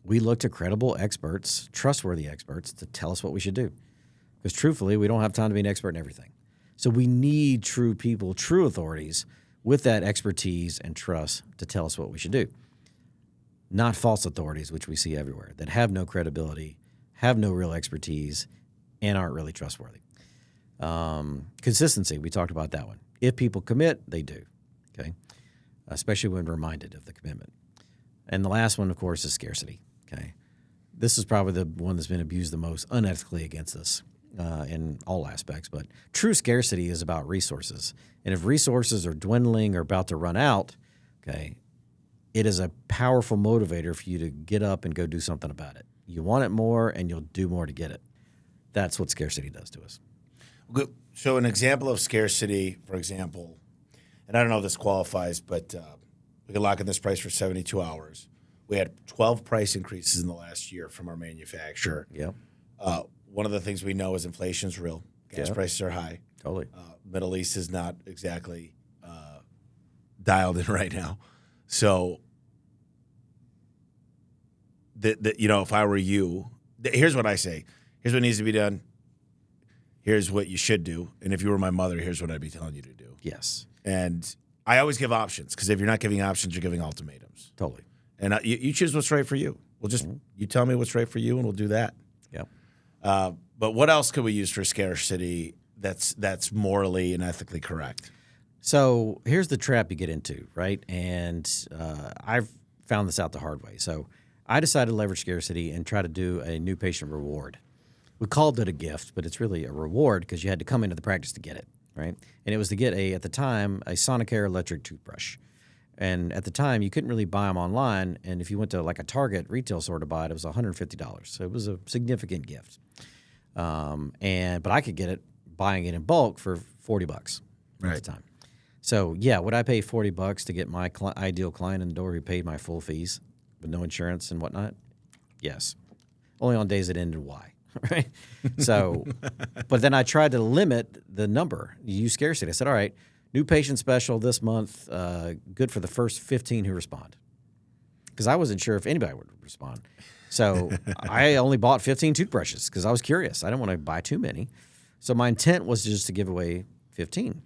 We look to credible experts, trustworthy experts, to tell us what we should do. Because truthfully, we don't have time to be an expert in everything. So we need true people, true authorities with that expertise and trust to tell us what we should do. Not false authorities, which we see everywhere, that have no credibility, have no real expertise, and aren't really trustworthy. Consistency, we talked about that one. If people commit, they do, okay? Especially when reminded of the commitment. And the last one, of course, is scarcity, okay? This is probably the one that's been abused the most unethically against us in all aspects. But true scarcity is about resources. And if resources are dwindling or about to run out, okay, it is a powerful motivator for you to get up and go do something about it. You want it more, and you'll do more to get it. That's what scarcity does to us. So an example of scarcity, for example, and I don't know if this qualifies, but we can lock in this price for 72 hours. We had 12 price increases in the last year from our manufacturer. Yep. One of the things we know is inflation is real. Gas prices are high. Totally. Middle East is not exactly dialed in right now. So, if I were you, here's what I say. Here's what needs to be done. Here's what you should do. And if you were my mother, here's what I'd be telling you to do. Yes. And I always give options, because if you're not giving options, you're giving ultimatums. Totally. And you choose what's right for you. We'll just you tell me what's right for you, and we'll do that. Yep. But what else could we use for scarcity that's morally and ethically correct? So here's the trap you get into, right? And I've found this out the hard way. So I decided to leverage scarcity and try to do a new patient reward. We called it a gift, but it's really a reward because you had to come into the practice to get it, right? And it was to get at the time, a Sonicare electric toothbrush. And at the time, you couldn't really buy them online. And if you went to like a Target retail store to buy it, it was $150. So it was a significant gift. But I could get it, buying it in bulk for $40 at the time. So yeah, would I pay $40 to get my ideal client in the door who paid my full fees with no insurance and whatnot? Yes. Only on days that ended Y, right? So, but then I tried to limit the number. You use scarcity. I said, all right, new patient special this month, good for the first 15 who respond. Because I wasn't sure if anybody would respond. So I only bought 15 toothbrushes because I was curious. I didn't want to buy too many. So my intent was just to give away 15.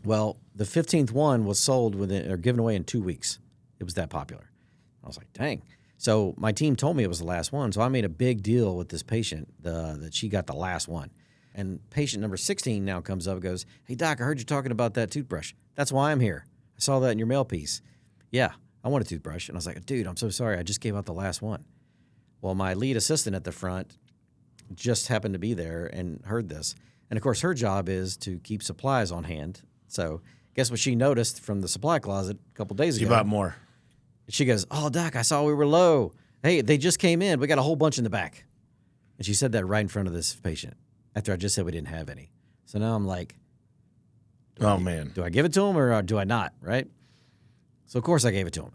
Well, the 15th one was sold given away in 2 weeks. It was that popular. I was like, dang. So my team told me it was the last one. So I made a big deal with this patient that she got the last one. And patient number 16 now comes up and goes, hey, doc, I heard you talking about that toothbrush. That's why I'm here. I saw that in your mail piece. Yeah, I want a toothbrush. And I was like, dude, I'm so sorry. I just gave out the last one. Well, my lead assistant at the front just happened to be there and heard this. And, of course, her job is to keep supplies on hand. So guess what she noticed from the supply closet a couple days ago? You bought more. She goes, oh, doc, I saw we were low. Hey, they just came in. We got a whole bunch in the back. And she said that right in front of this patient after I just said we didn't have any. So now I'm like, man. Do I give it to him or do I not, right? So, of course, I gave it to him.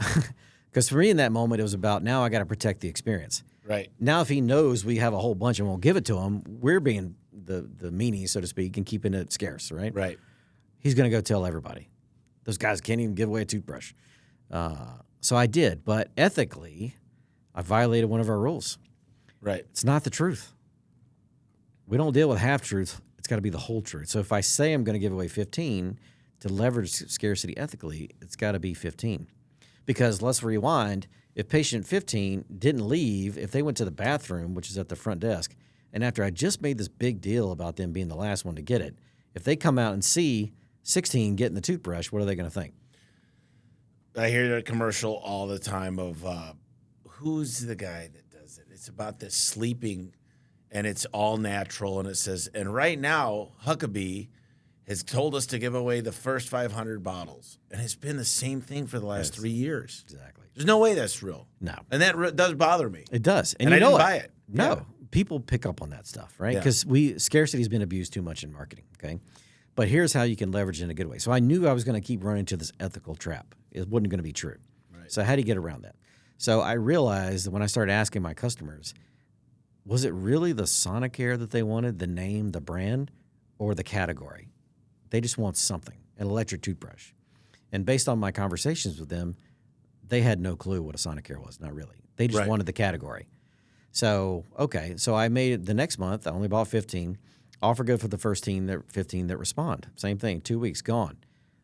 Because for me in that moment, it was about now I got to protect the experience. Right. Now if he knows we have a whole bunch and won't give it to him, we're being the meanie, so to speak, and keeping it scarce, right? Right. He's going to go tell everybody. Those guys can't even give away a toothbrush. So I did. But ethically, I violated one of our rules. Right. It's not the truth. We don't deal with half-truth. It's got to be the whole truth. So if I say I'm going to give away 15 to leverage scarcity ethically, it's got to be 15. Because let's rewind. If patient 15 didn't leave, if they went to the bathroom, which is at the front desk, and after I just made this big deal about them being the last one to get it, if they come out and see 16 getting the toothbrush, what are they going to think? I hear a commercial all the time of who's the guy that does it? It's about this sleeping, and it's all natural, and it says, and right now, Huckabee has told us to give away the first 500 bottles. And it's been the same thing for the last 3 years. Exactly. There's no way that's real. No. And that does bother me. It does. And I didn't buy it. No. Yeah. people pick up on that stuff, right? Yeah. Because scarcity's been abused too much in marketing, okay? But here's how you can leverage it in a good way. So I knew I was going to keep running into this ethical trap. It wasn't going to be true. Right. So how do you get around that? So I realized that when I started asking my customers, was it really the Sonicare that they wanted, the name, the brand, or the category? They just want something, an electric toothbrush. And based on my conversations with them, they had no clue what a Sonicare was, not really. They just wanted the category. So, okay, so I made it the next month. I only bought 15. Offer good for the first 15 that respond. Same thing, 2 weeks, gone.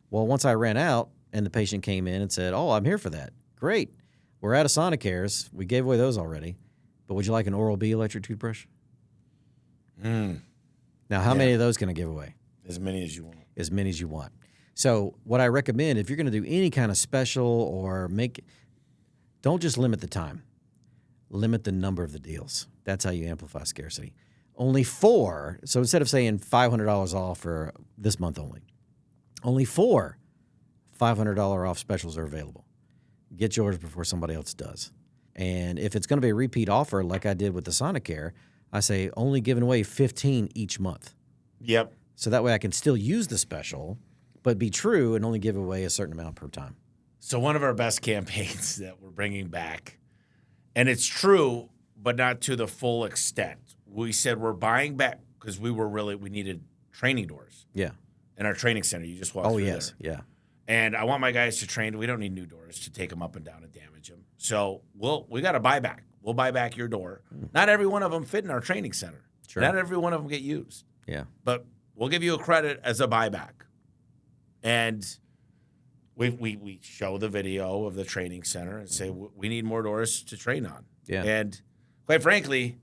Well, once I ran out and the patient came in and said, oh, I'm here for that. Great. We're out of Sonicares. We gave away those already. But would you like an Oral-B electric toothbrush? Now, how many of those can I give away? As many as you want. As many as you want. So what I recommend, if you're going to do any kind of special or don't just limit the time. Limit the number of the deals. That's how you amplify scarcity. Only 4. So instead of saying $500 off for this month only 4 $500 off specials are available. Get yours before somebody else does. And if it's going to be a repeat offer like I did with the Sonicare, I say only giving away 15 each month. Yep. So that way I can still use the special, but be true and only give away a certain amount per time. So one of our best campaigns that we're bringing back, and it's true, but not to the full extent. We said we're buying back because we needed training doors. Yeah. In our training center. You just walk through there. Yeah. And I want my guys to train. We don't need new doors to take them up and down and damage them. So we got to buy back. We'll buy back your door. Not every one of them fit in our training center. Sure. Not every one of them get used. Yeah. But we'll give you a credit as a buyback. And we show the video of the training center and say we need more doors to train on. Yeah. And quite frankly,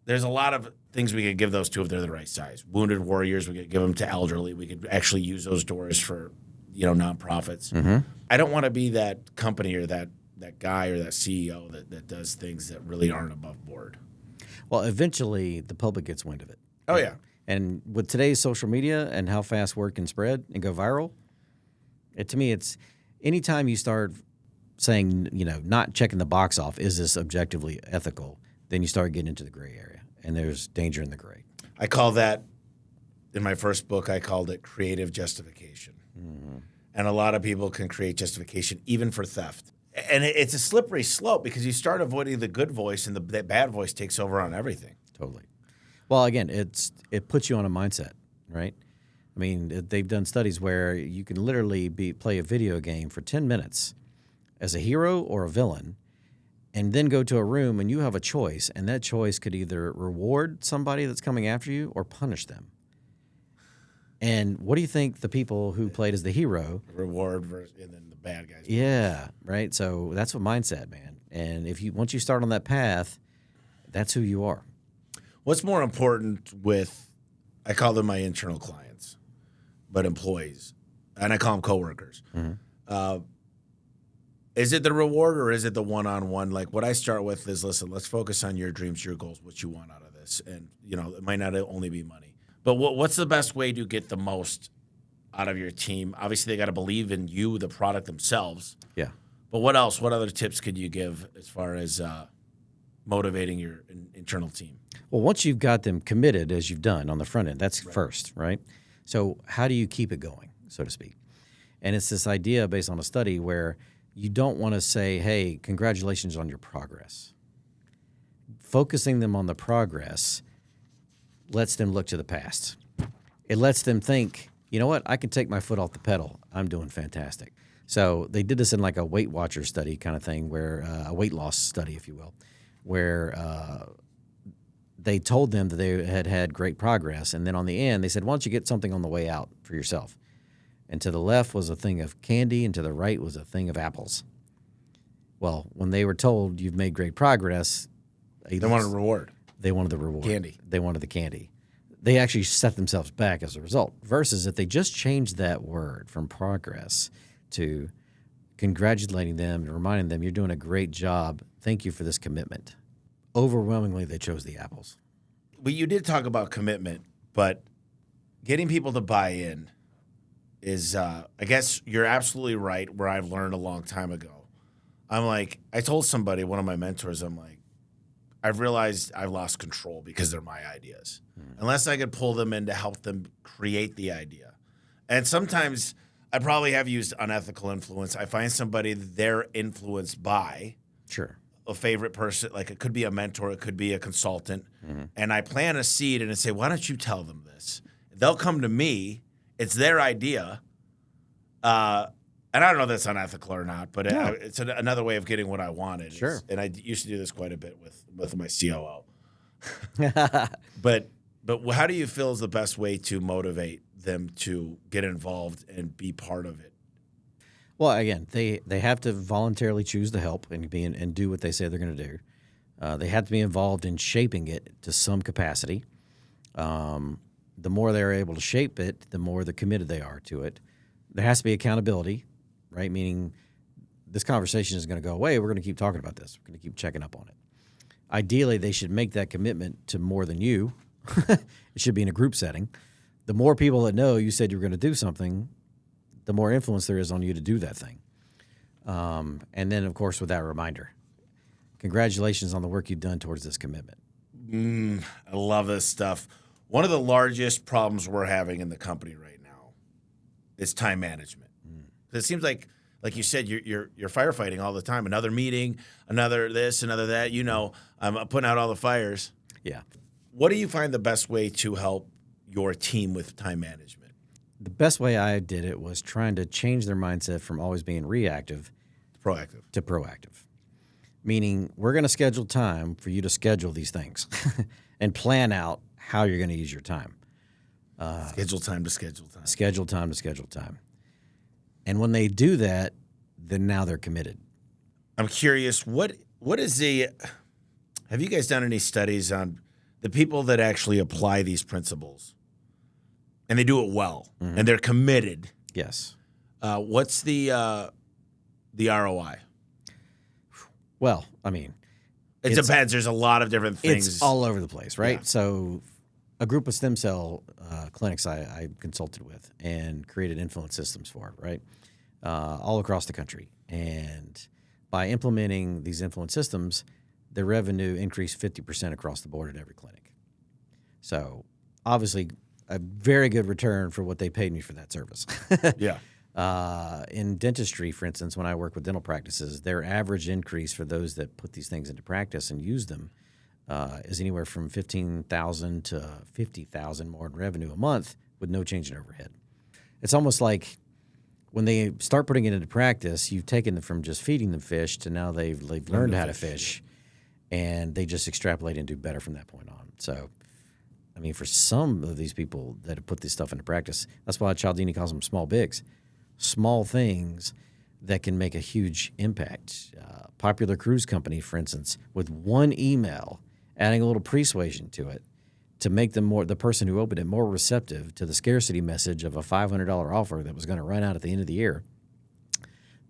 there's a lot of things we could give those to if they're the right size. Wounded warriors, we could give them to elderly. We could actually use those doors for, nonprofits. Mm-hmm. I don't want to be that company or that guy or that CEO that does things that really aren't above board. Well, eventually the public gets wind of it. Oh, yeah. And with today's social media and how fast word can spread and go viral, to me, it's anytime you start saying, not checking the box off, is this objectively ethical, then you start getting into the gray area, and there's danger in the gray. I call that, in my first book, I called it creative justification. Mm-hmm. And a lot of people can create justification even for theft. And it's a slippery slope because you start avoiding the good voice and the bad voice takes over on everything. Totally. Well, again, it puts you on a mindset, right? I mean, they've done studies where you can literally play a video game for 10 minutes as a hero or a villain, and then go to a room and you have a choice, and that choice could either reward somebody that's coming after you or punish them. And what do you think the people who played as the hero reward versus, and then the bad guys? Yeah, right. So that's what mindset, man. And once you start on that path, that's who you are. What's more important with, I call them my internal clients, but employees, and I call them coworkers. Mm-hmm. Is it the reward or is it the one-on-one? Like what I start with is, listen, let's focus on your dreams, your goals, what you want out of this. And, it might not only be money. But what's the best way to get the most out of your team? Obviously, they got to believe in you, the product themselves. Yeah. But what else? What other tips could you give as far as motivating your internal team? Well, once you've got them committed, as you've done on the front end, that's first, right? So how do you keep it going, so to speak? And it's this idea based on a study where you don't want to say, hey, congratulations on your progress. Focusing them on the progress lets them look to the past. It lets them think, you know what, I can take my foot off the pedal. I'm doing fantastic. So they did this in like a Weight Watcher study kind of thing, where a weight loss study, if you will, where they told them that they had great progress. And then on the end, they said, why don't you get something on the way out for yourself? And to the left was a thing of candy, and to the right was a thing of apples. Well, when they were told you've made great progress, they wanted a reward. They wanted the reward. Candy. They wanted the candy. They actually set themselves back as a result. Versus if they just changed that word from progress to congratulating them and reminding them, you're doing a great job. Thank you for this commitment. Overwhelmingly, they chose the apples. Well, you did talk about commitment, but getting people to buy in is, I guess you're absolutely right, where I've learned a long time ago. I'm like, I told somebody, one of my mentors, I'm like, I've realized I've lost control because they're my ideas. Unless I could pull them in to help them create the idea. And sometimes I probably have used unethical influence. I find somebody they're influenced by Sure. a favorite person, like it could be a mentor, it could be a consultant, and I plant a seed and I say, why don't you tell them this? They'll come to me. It's their idea. And I don't know if that's unethical or not, but it's another way of getting what I wanted. Sure. And I used to do this quite a bit with my COO. But how do you feel is the best way to motivate them to get involved and be part of it? Well, again, they have to voluntarily choose to help and do what they say they're going to do. They have to be involved in shaping it to some capacity. The more they're able to shape it, the more committed they are to it. There has to be accountability, right? Meaning this conversation is going to go away. We're going to keep talking about this. We're going to keep checking up on it. Ideally, they should make that commitment to more than you. It should be in a group setting. The more people that know you said you were going to do something, the more influence there is on you to do that thing. And then, of course, with that reminder, congratulations on the work you've done towards this commitment. I love this stuff. One of the largest problems we're having in the company right now is time management. It seems like you said, you're firefighting all the time. Another meeting, another this, another that. I'm putting out all the fires. Yeah. What do you find the best way to help your team with time management? The best way I did it was trying to change their mindset from always being reactive to proactive. Meaning we're going to schedule time for you to schedule these things and plan out how you're going to use your time. Schedule time to schedule time. Schedule time to schedule time. And when they do that, then now they're committed. I'm curious, what is have you guys done any studies on the people that actually apply these principles and they do it well and they're committed? Yes. What's the ROI? Well, I mean, it depends. There's a lot of different things. It's all over the place, right? Yeah. So a group of stem cell clinics I consulted with and created influence systems for, right? All across the country. And by implementing these influence systems, their revenue increased 50% across the board at every clinic. So obviously a very good return for what they paid me for that service. Yeah. In dentistry, for instance, when I work with dental practices, their average increase for those that put these things into practice and use them is anywhere from $15,000 to $50,000 more in revenue a month with no change in overhead. It's almost like when they start putting it into practice, you've taken them from just feeding them fish to now they've learned how to fish, and they just extrapolate and do better from that point on. So, I mean, for some of these people that have put this stuff into practice, that's why Cialdini calls them small bigs. Small things that can make a huge impact. Popular cruise company, for instance, with one email, adding a little Pre-Suasion to it to make them the person who opened it more receptive to the scarcity message of a $500 offer that was going to run out at the end of the year.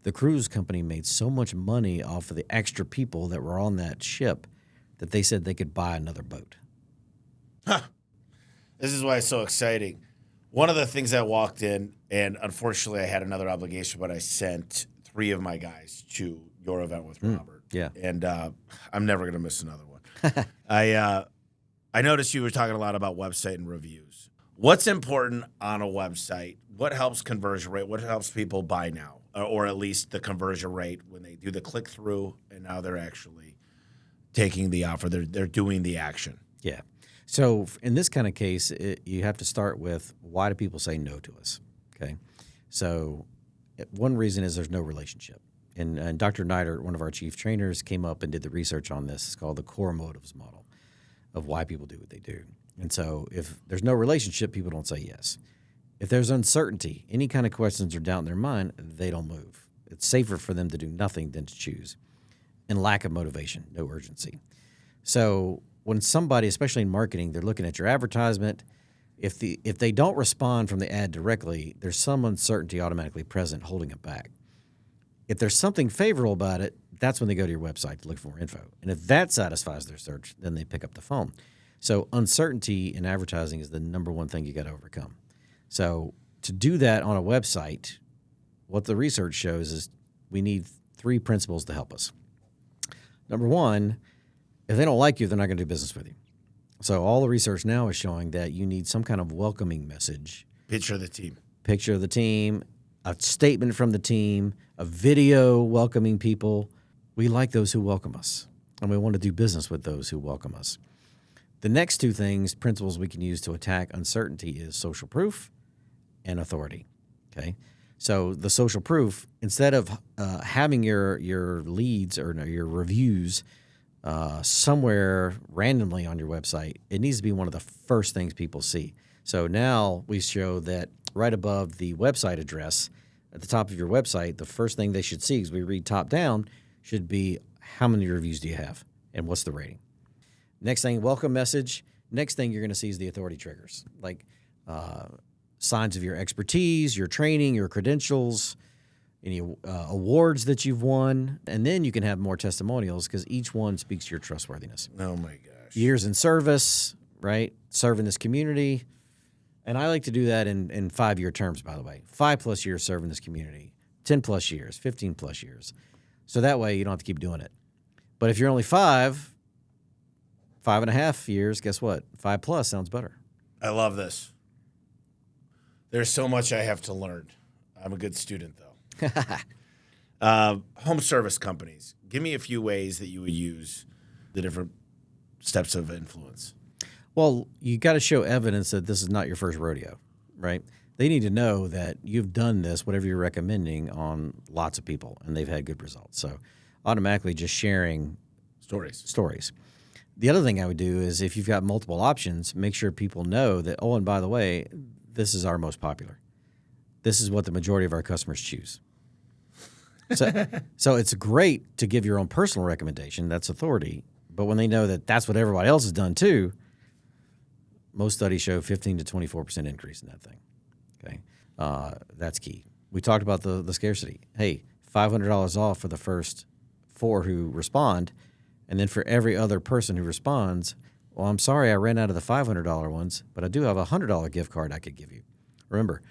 The cruise company made so much money off of the extra people that were on that ship that they said they could buy another boat. Huh. This is why it's so exciting. One of the things I walked in, and unfortunately I had another obligation, but I sent 3 of my guys to your event with Robert. Yeah. And I'm never going to miss another one. I noticed you were talking a lot about website and reviews. What's important on a website? What helps conversion rate? What helps people buy now? Or at least the conversion rate when they do the click-through and now they're actually taking the offer. They're doing the action. Yeah. So in this kind of case, you have to start with, why do people say no to us? Okay. So one reason is there's no relationship. And Dr. Neidert, one of our chief trainers, came up and did the research on this. It's called the core motives model of why people do what they do. And so if there's no relationship, people don't say yes. If there's uncertainty, any kind of questions or doubt in their mind, they don't move. It's safer for them to do nothing than to choose. And lack of motivation, no urgency. So when somebody, especially in marketing, they're looking at your advertisement, if they don't respond from the ad directly, there's some uncertainty automatically present holding it back. If there's something favorable about it, that's when they go to your website to look for more info. And if that satisfies their search, then they pick up the phone. So uncertainty in advertising is the number one thing you got to overcome. So to do that on a website, what the research shows is we need 3 principles to help us. Number one, If they don't like you, they're not going to do business with you. So all the research now is showing that you need some kind of welcoming message. Picture of the team. Picture of the team, a statement from the team, a video welcoming people. We like those who welcome us, and we want to do business with those who welcome us. The next two principles we can use to attack uncertainty is social proof and authority. Okay, so the social proof, instead of having your leads or your reviews somewhere randomly on your website, it needs to be one of the first things people see. So now we show that right above the website address, at the top of your website, the first thing they should see, as we read top down, should be how many reviews do you have and what's the rating. Next thing, welcome message. Next thing you're going to see is the authority triggers, like signs of your expertise, your training, your credentials, any awards that you've won. And then you can have more testimonials because each one speaks to your trustworthiness. Oh, my gosh. Years in service, right? Serving this community. And I like to do that in 5-year terms, by the way. 5+ years serving this community, 10+ years, 15+ years. So that way you don't have to keep doing it. But if you're only 5.5 years, guess what? 5+ sounds better. I love this. There's so much I have to learn. I'm a good student, though. Home service companies. Give me a few ways that you would use the different steps of influence. Well, you got to show evidence that this is not your first rodeo, right? They need to know that you've done this, whatever you're recommending, on lots of people, and they've had good results. So automatically just sharing stories. The other thing I would do is if you've got multiple options, make sure people know that, oh, and by the way, this is our most popular. This is what the majority of our customers choose. So it's great to give your own personal recommendation. That's authority. But when they know that that's what everybody else has done too, most studies show 15 to 24% increase in that thing. Okay, that's key. We talked about the scarcity. Hey, $500 off for the first 4 who respond, and then for every other person who responds, well, I'm sorry I ran out of the $500 ones, but I do have a $100 gift card I could give you. Remember,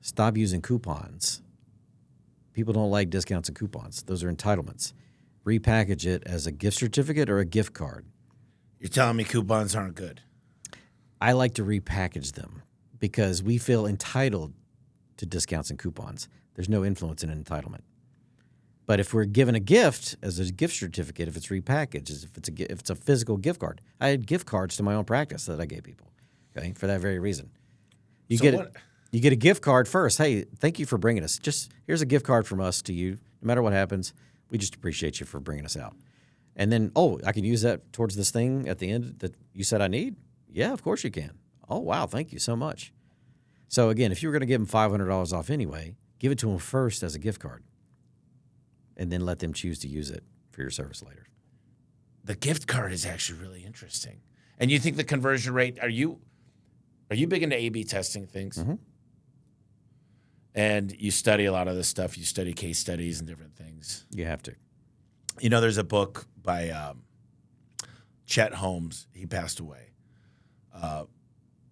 stop using coupons. People don't like discounts and coupons. Those are entitlements. Repackage it as a gift certificate or a gift card. You're telling me coupons aren't good? I like to repackage them because we feel entitled to discounts and coupons. There's no influence in an entitlement. But if we're given a gift as a gift certificate, if it's repackaged, if it's a physical gift card, I had gift cards to my own practice that I gave people. Okay, for that very reason. You get a gift card first. Hey, thank you for bringing us. Just here's a gift card from us to you. No matter what happens, we just appreciate you for bringing us out. And then, oh, I can use that towards this thing at the end that you said I need? Yeah, of course you can. Oh, wow, thank you so much. So, again, if you were going to give them $500 off anyway, give it to them first as a gift card and then let them choose to use it for your service later. The gift card is actually really interesting. And you think the conversion rate, are you big into A/B testing things? Mm-hmm. And you study a lot of this stuff. You study case studies and different things. You have to. You know, there's a book by Chet Holmes. He passed away.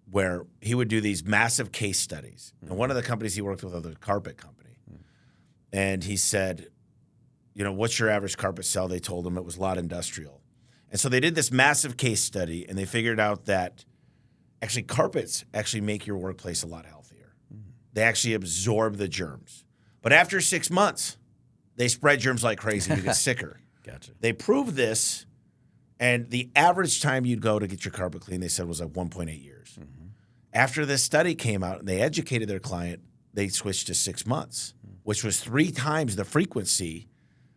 Where he would do these massive case studies. Mm-hmm. And one of the companies he worked with was a carpet company. Mm-hmm. And he said, you know, what's your average carpet sell? They told him it was lot industrial. And so they did this massive case study, and they figured out that actually carpets actually make your workplace a lot healthier. Mm-hmm. They actually absorb the germs. But after 6 months, they spread germs like crazy. You get sicker. Gotcha. They proved this, and the average time you'd go to get your carpet cleaned, they said, was like 1.8 years. Mm-hmm. After this study came out and they educated their client, they switched to 6 months, which was 3 times the frequency,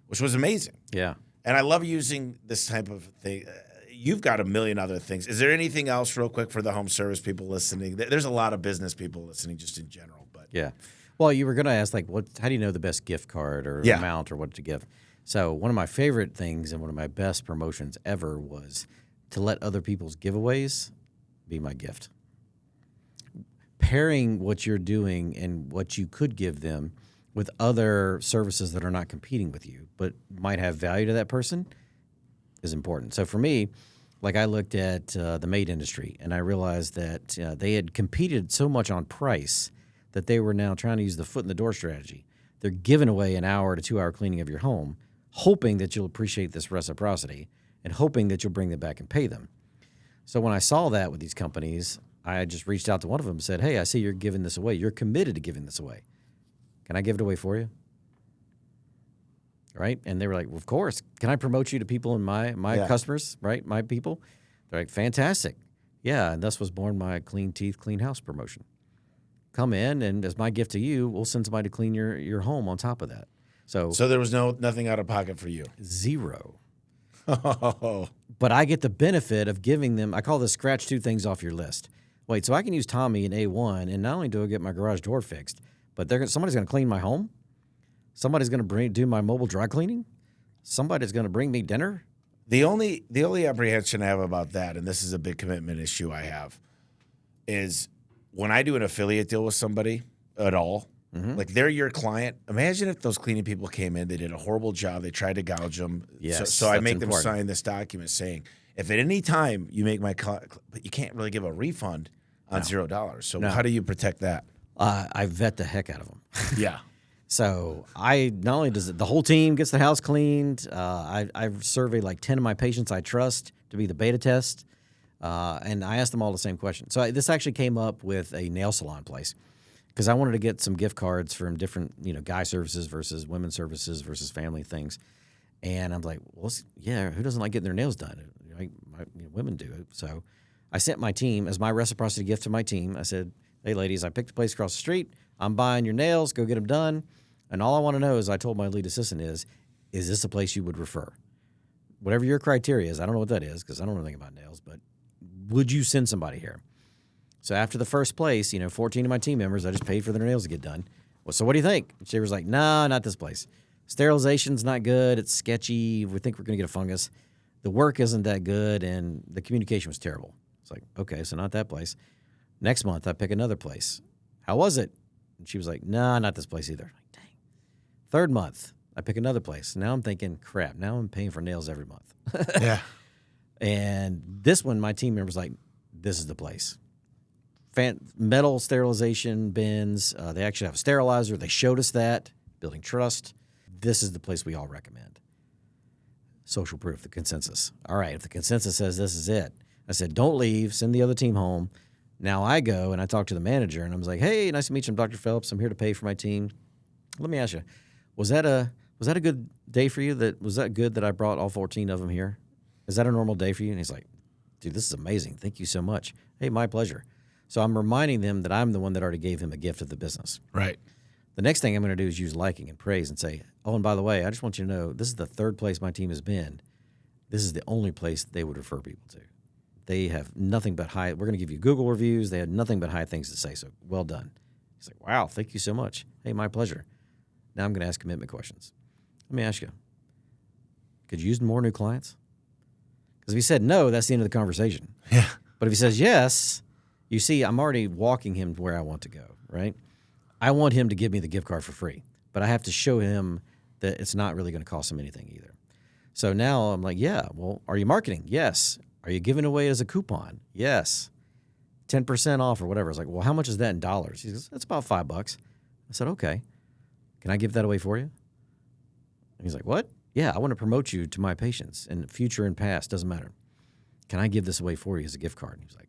which was amazing. Yeah. And I love using this type of thing. You've got a million other things. Is there anything else real quick for the home service people listening? There's a lot of business people listening just in general. But yeah. Well, you were going to ask, like, how do you know the best gift card or amount or what to give? So one of my favorite things and one of my best promotions ever was to let other people's giveaways be my gift. Pairing what you're doing and what you could give them with other services that are not competing with you but might have value to that person is important. So for me, like I looked at the maid industry and I realized that they had competed so much on price that they were now trying to use the foot in the door strategy. They're giving away an hour to 2 hour cleaning of your home, hoping that you'll appreciate this reciprocity. and hoping that you'll bring them back and pay them. So when I saw that with these companies, I just reached out to one of them and said, hey, I see you're giving this away. You're committed to giving this away. Can I give it away for you? Right? And they were like, well, of course. Can I promote you to people in my customers, right? My people? They're like, fantastic. Yeah, and thus was born my Clean Teeth, Clean House promotion. Come in, and as my gift to you, we'll send somebody to clean your home on top of that. So there was nothing out of pocket for you. Zero. Oh. But I get the benefit of giving them, I call this scratch 2 things off your list. Wait, so I can use Tommy in A1, and not only do I get my garage door fixed, but somebody's going to clean my home? Somebody's going to do my mobile dry cleaning? Somebody's going to bring me dinner? The only apprehension I have about that, and this is a big commitment issue I have, is when I do an affiliate deal with somebody at all, like they're your client. Imagine if those cleaning people came in, they did a horrible job, they tried to gouge them. Yes, so I make important. them sign this document saying, if at any time you make my but you can't really give a refund on $0. So how do you protect that? I vet the heck out of them. Yeah. So I not only does the whole team gets the house cleaned, I've surveyed like 10 of my patients I trust to be the beta test, and I asked them all the same question. So this actually came up with a nail salon place because I wanted to get some gift cards from different, guy services versus women's services versus family things. And I'm like, well, who doesn't like getting their nails done? Women do it. So I sent my team as my reciprocity gift to my team. I said, hey, ladies, I picked a place across the street. I'm buying your nails. Go get them done. And all I want to know is, I told my lead assistant is this a place you would refer? Whatever your criteria is, I don't know what that is because I don't know anything about nails, but would you send somebody here? So after the first place, 14 of my team members, I just paid for their nails to get done. Well, so what do you think? And she was like, nah, not this place. Sterilization's not good. It's sketchy. We think we're going to get a fungus. The work isn't that good, and the communication was terrible. It's like, okay, so not that place. Next month, I pick another place. How was it? And she was like, nah, not this place either. Like, dang. Third month, I pick another place. Now I'm thinking, crap, now I'm paying for nails every month. Yeah. And this one, my team member's like, this is the place. Metal sterilization bins. They actually have a sterilizer. They showed us that, building trust. This is the place we all recommend. Social proof, the consensus. All right, if the consensus says this is it, I said, don't leave, send the other team home. Now I go and I talk to the manager, and I was like, hey, nice to meet you. I'm Dr. Phelps. I'm here to pay for my team. Let me ask you, was that a good day for you? Was that good that I brought all 14 of them here? Is that a normal day for you? And he's like, dude, this is amazing. Thank you so much. Hey, my pleasure. So I'm reminding them that I'm the one that already gave him a gift of the business. Right. The next thing I'm going to do is use liking and praise and say, oh, and by the way, I just want you to know this is the third place my team has been. This is the only place they would refer people to. They have nothing but high. We're going to give you Google reviews. They had nothing but high things to say. So well done. He's like, wow, thank you so much. Hey, my pleasure. Now I'm going to ask commitment questions. Let me ask you, could you use more new clients? Because if he said no, that's the end of the conversation. Yeah. But if he says yes, you see, I'm already walking him to where I want to go, right? I want him to give me the gift card for free, but I have to show him that it's not really going to cost him anything either. So now I'm like, yeah, well, are you marketing? Yes. Are you giving away as a coupon? Yes. 10% off or whatever. I was like, well, how much is that in dollars? He goes, that's about $5. I said, okay. Can I give that away for you? And he's like, what? Yeah, I want to promote you to my patients, and future and past, doesn't matter. Can I give this away for you as a gift card? And he was like,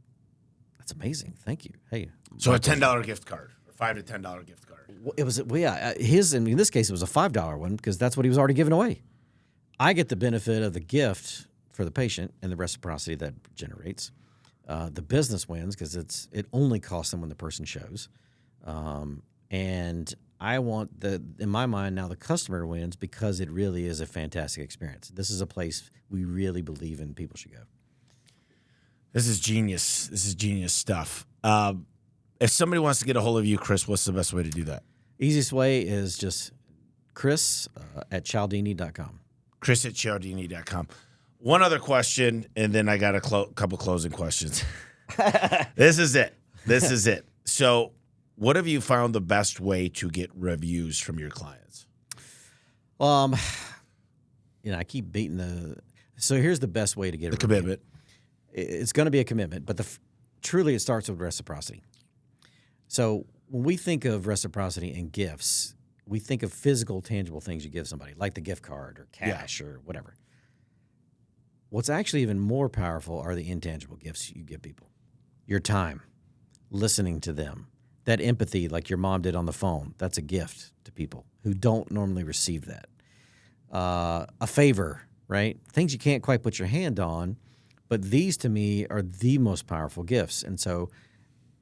that's amazing. Thank you. Hey. So a $10 gift card, or $5 to $10 gift card. It was, his, in this case, it was a $5 one because that's what he was already giving away. I get the benefit of the gift for the patient and the reciprocity that generates. The business wins because it only costs them when the person shows. And I want in my mind now the customer wins because it really is a fantastic experience. This is a place we really believe in people should go. This is genius. This is genius stuff. If somebody wants to get a hold of you, Chris, what's the best way to do that? Easiest way is just Chris at Cialdini.com. Chris at Cialdini.com. One other question, and then I got a couple closing questions. This is it. So what have you found the best way to get reviews from your clients? I keep beating so here's the best way to get a commitment. It's going to be a commitment, but truly it starts with reciprocity. So when we think of reciprocity and gifts, we think of physical, tangible things you give somebody, like the gift card or cash or whatever. What's actually even more powerful are the intangible gifts you give people. Your time, listening to them, that empathy like your mom did on the phone, that's a gift to people who don't normally receive that. A favor, right? Things you can't quite put your hand on, but these to me are the most powerful gifts. And so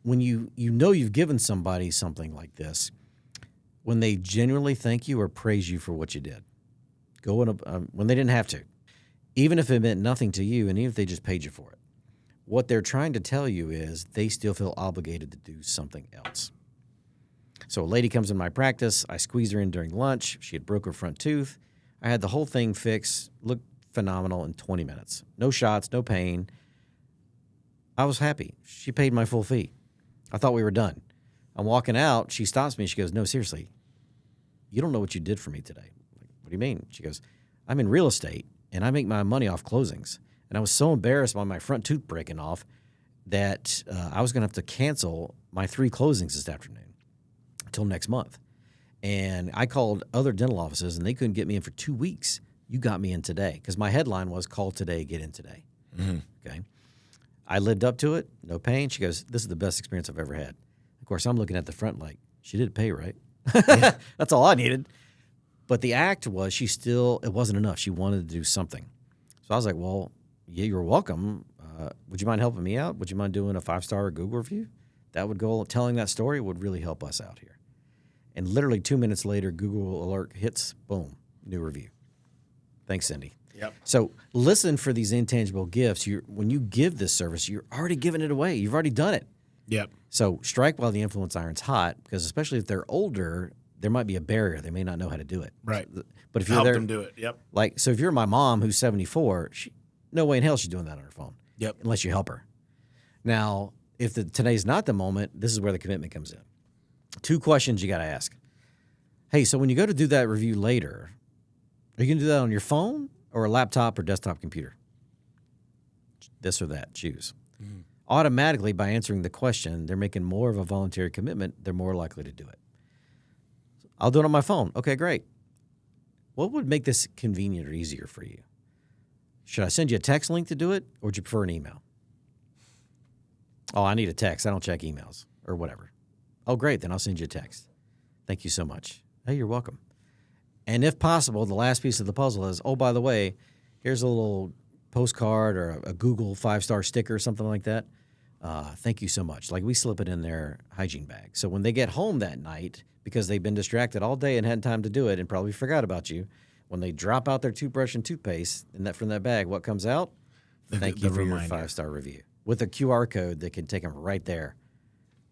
when you know you've given somebody something like this, when they genuinely thank you or praise you for what you did, go in when they didn't have to, even if it meant nothing to you and even if they just paid you for it, what they're trying to tell you is they still feel obligated to do something else. So a lady comes in my practice. I squeezed her in during lunch. She had broke her front tooth. I had the whole thing fixed, looked phenomenal in 20 minutes. No shots, no pain. I was happy. She paid my full fee. I thought we were done. I'm walking out. She stops me. She goes, "No, seriously, you don't know what you did for me today." I'm like, "What do you mean?" She goes, "I'm in real estate, and I make my money off closings. And I was so embarrassed by my front tooth breaking off that I was going to have to cancel my 3 closings this afternoon until next month. And I called other dental offices, and they couldn't get me in for 2 weeks. You got me in today." Because my headline was, "Call today, get in today." Mm-hmm. Okay. I lived up to it. No pain. She goes, "This is the best experience I've ever had." Of course, I'm looking at the front like, she did pay, right? Yeah. That's all I needed. But the act was it wasn't enough. She wanted to do something. So I was like, "Well, yeah, you're welcome. Would you mind helping me out? Would you mind doing a 5-star Google review?" That would go, telling that story would really help us out here. And literally 2 minutes later, Google alert hits, boom, new review. Thanks, Cindy. Yep. So listen for these intangible gifts. When you give this service, you're already giving it away. You've already done it. Yep. So strike while the influence iron's hot, because especially if they're older, there might be a barrier. They may not know how to do it. Right. But if you're help there, them do it. Yep. So if you're my mom who's 74, no way in hell she's doing that on her phone. Yep. Unless you help her. Now, if today's not the moment, this is where the commitment comes in. 2 questions you got to ask. Hey, so when you go to do that review later, are you going to do that on your phone or a laptop or desktop computer? This or that, choose. Mm. Automatically, by answering the question, they're making more of a voluntary commitment. They're more likely to do it. I'll do it on my phone. Okay, great. What would make this convenient or easier for you? Should I send you a text link to do it, or would you prefer an email? Oh, I need a text. I don't check emails or whatever. Oh, great. Then I'll send you a text. Thank you so much. Hey, you're welcome. And if possible, the last piece of the puzzle is, oh, by the way, here's a little postcard or a Google 5-star sticker or something like that. Thank you so much. Like, we slip it in their hygiene bag. So when they get home that night, because they've been distracted all day and hadn't time to do it and probably forgot about you, when they drop out their toothbrush and toothpaste from that bag, what comes out? Thank you for your 5-star review. With a QR code that can take them right there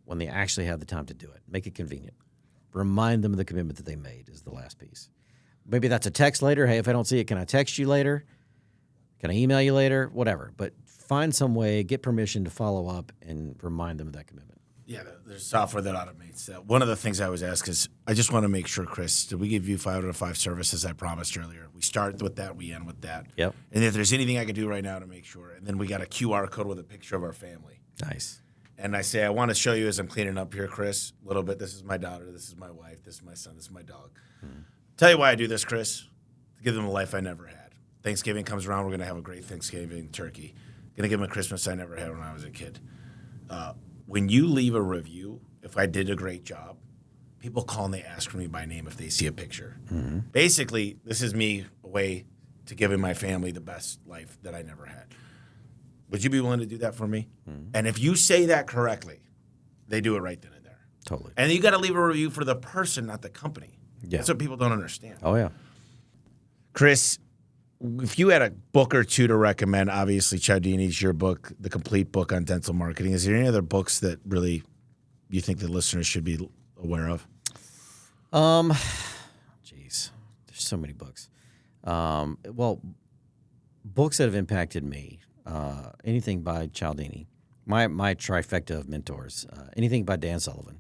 when they actually have the time to do it. Make it convenient. Remind them of the commitment that they made is the last piece. Maybe that's a text later. Hey, if I don't see it, can I text you later? Can I email you later? Whatever. But find some way, get permission to follow up and remind them of that commitment. Yeah, there's software that automates that. One of the things I always ask is, I just want to make sure, Chris, did we give you 5 out of 5 services I promised earlier? We start with that, we end with that. Yep. And if there's anything I can do right now to make sure. And then we got a QR code with a picture of our family. Nice. And I say, I want to show you as I'm cleaning up here, Chris, a little bit. This is my daughter. This is my wife. This is my son. This is my dog. Mm-hmm. Tell you why I do this, Chris. To give them a life I never had. Thanksgiving comes around. We're going to have a great Thanksgiving turkey. Going to give them a Christmas I never had when I was a kid. When you leave a review, if I did a great job, people call and they ask for me by name if they see a picture. Mm-hmm. Basically, this is me a way to giving my family the best life that I never had. Would you be willing to do that for me? Mm-hmm. And if you say that correctly, they do it right then and there. Totally. And you got to leave a review for the person, not the company. Yeah. That's what people don't understand. Oh, yeah. Chris, if you had a book or 2 to recommend, obviously Cialdini's your book, the complete book on dental marketing. Is there any other books that really you think the listeners should be aware of? Geez, there's so many books. Well, books that have impacted me. Anything by Cialdini, my trifecta of mentors. Anything by Dan Sullivan,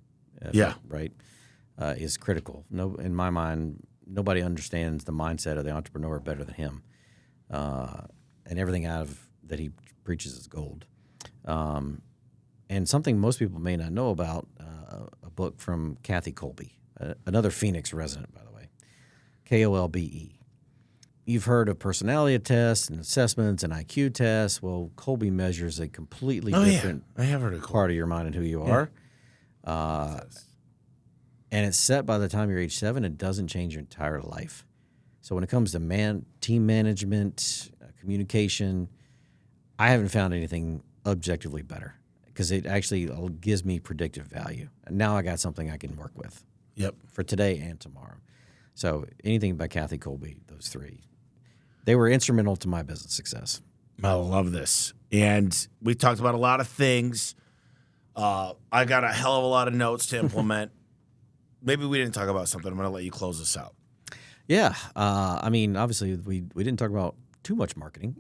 right, is critical. No, in my mind, nobody understands the mindset of the entrepreneur better than him, and everything that he preaches is gold. And something most people may not know about, a book from Kathy Kolbe, another Phoenix resident, by the way, Kolbe. you've heard of personality tests and assessments and IQ tests. Well, Colby measures a completely different I have heard of Colby. part of your mind and who you are. And it's set by the time you're age 7. It doesn't change your entire life. So when it comes to team management, communication, I haven't found anything objectively better because it actually gives me predictive value. And now I got something I can work with. Yep. For today and tomorrow. So anything by Kathy Colby, those 3, they were instrumental to my business success. I love this. And we talked about a lot of things. I got a hell of a lot of notes to implement. Maybe we didn't talk about something. I'm going to let you close this out. Yeah. I mean, obviously, we didn't talk about too much marketing,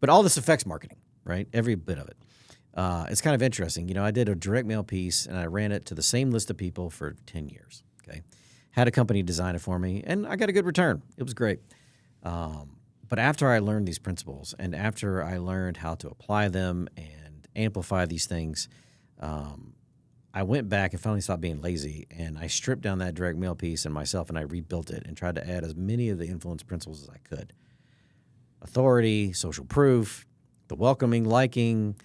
but all this affects marketing, right? Every bit of it. It's kind of interesting. You know, I did a direct mail piece, and I ran it to the same list of people for 10 years, okay? Had a company design it for me, and I got a good return. It was great. But after I learned these principles and after I learned how to apply them and amplify these things, I went back and finally stopped being lazy, and I stripped down that direct mail piece and myself, and I rebuilt it and tried to add as many of the influence principles as I could. Authority, social proof, the welcoming, liking,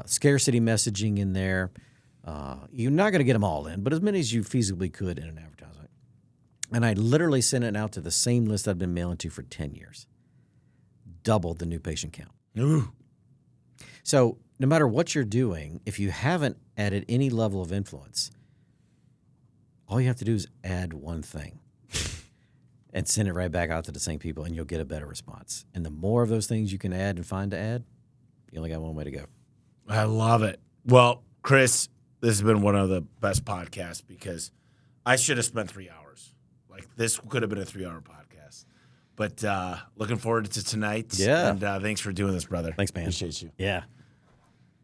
scarcity messaging in there. You're not going to get them all in, but as many as you feasibly could in an advertisement. And I literally sent it out to the same list I've been mailing to for 10 years. Doubled the new patient count. Ooh. So no matter what you're doing, if you haven't added any level of influence, all you have to do is add one thing and send it right back out to the same people, and you'll get a better response. And the more of those things you can add and find to add, you only got one way to go. I love it. Well, Chris, this has been one of the best podcasts because I should have spent 3 hours. Like, this could have been a 3-hour podcast. But looking forward to tonight. Yeah. And thanks for doing this, brother. Thanks, man. Appreciate you. Yeah.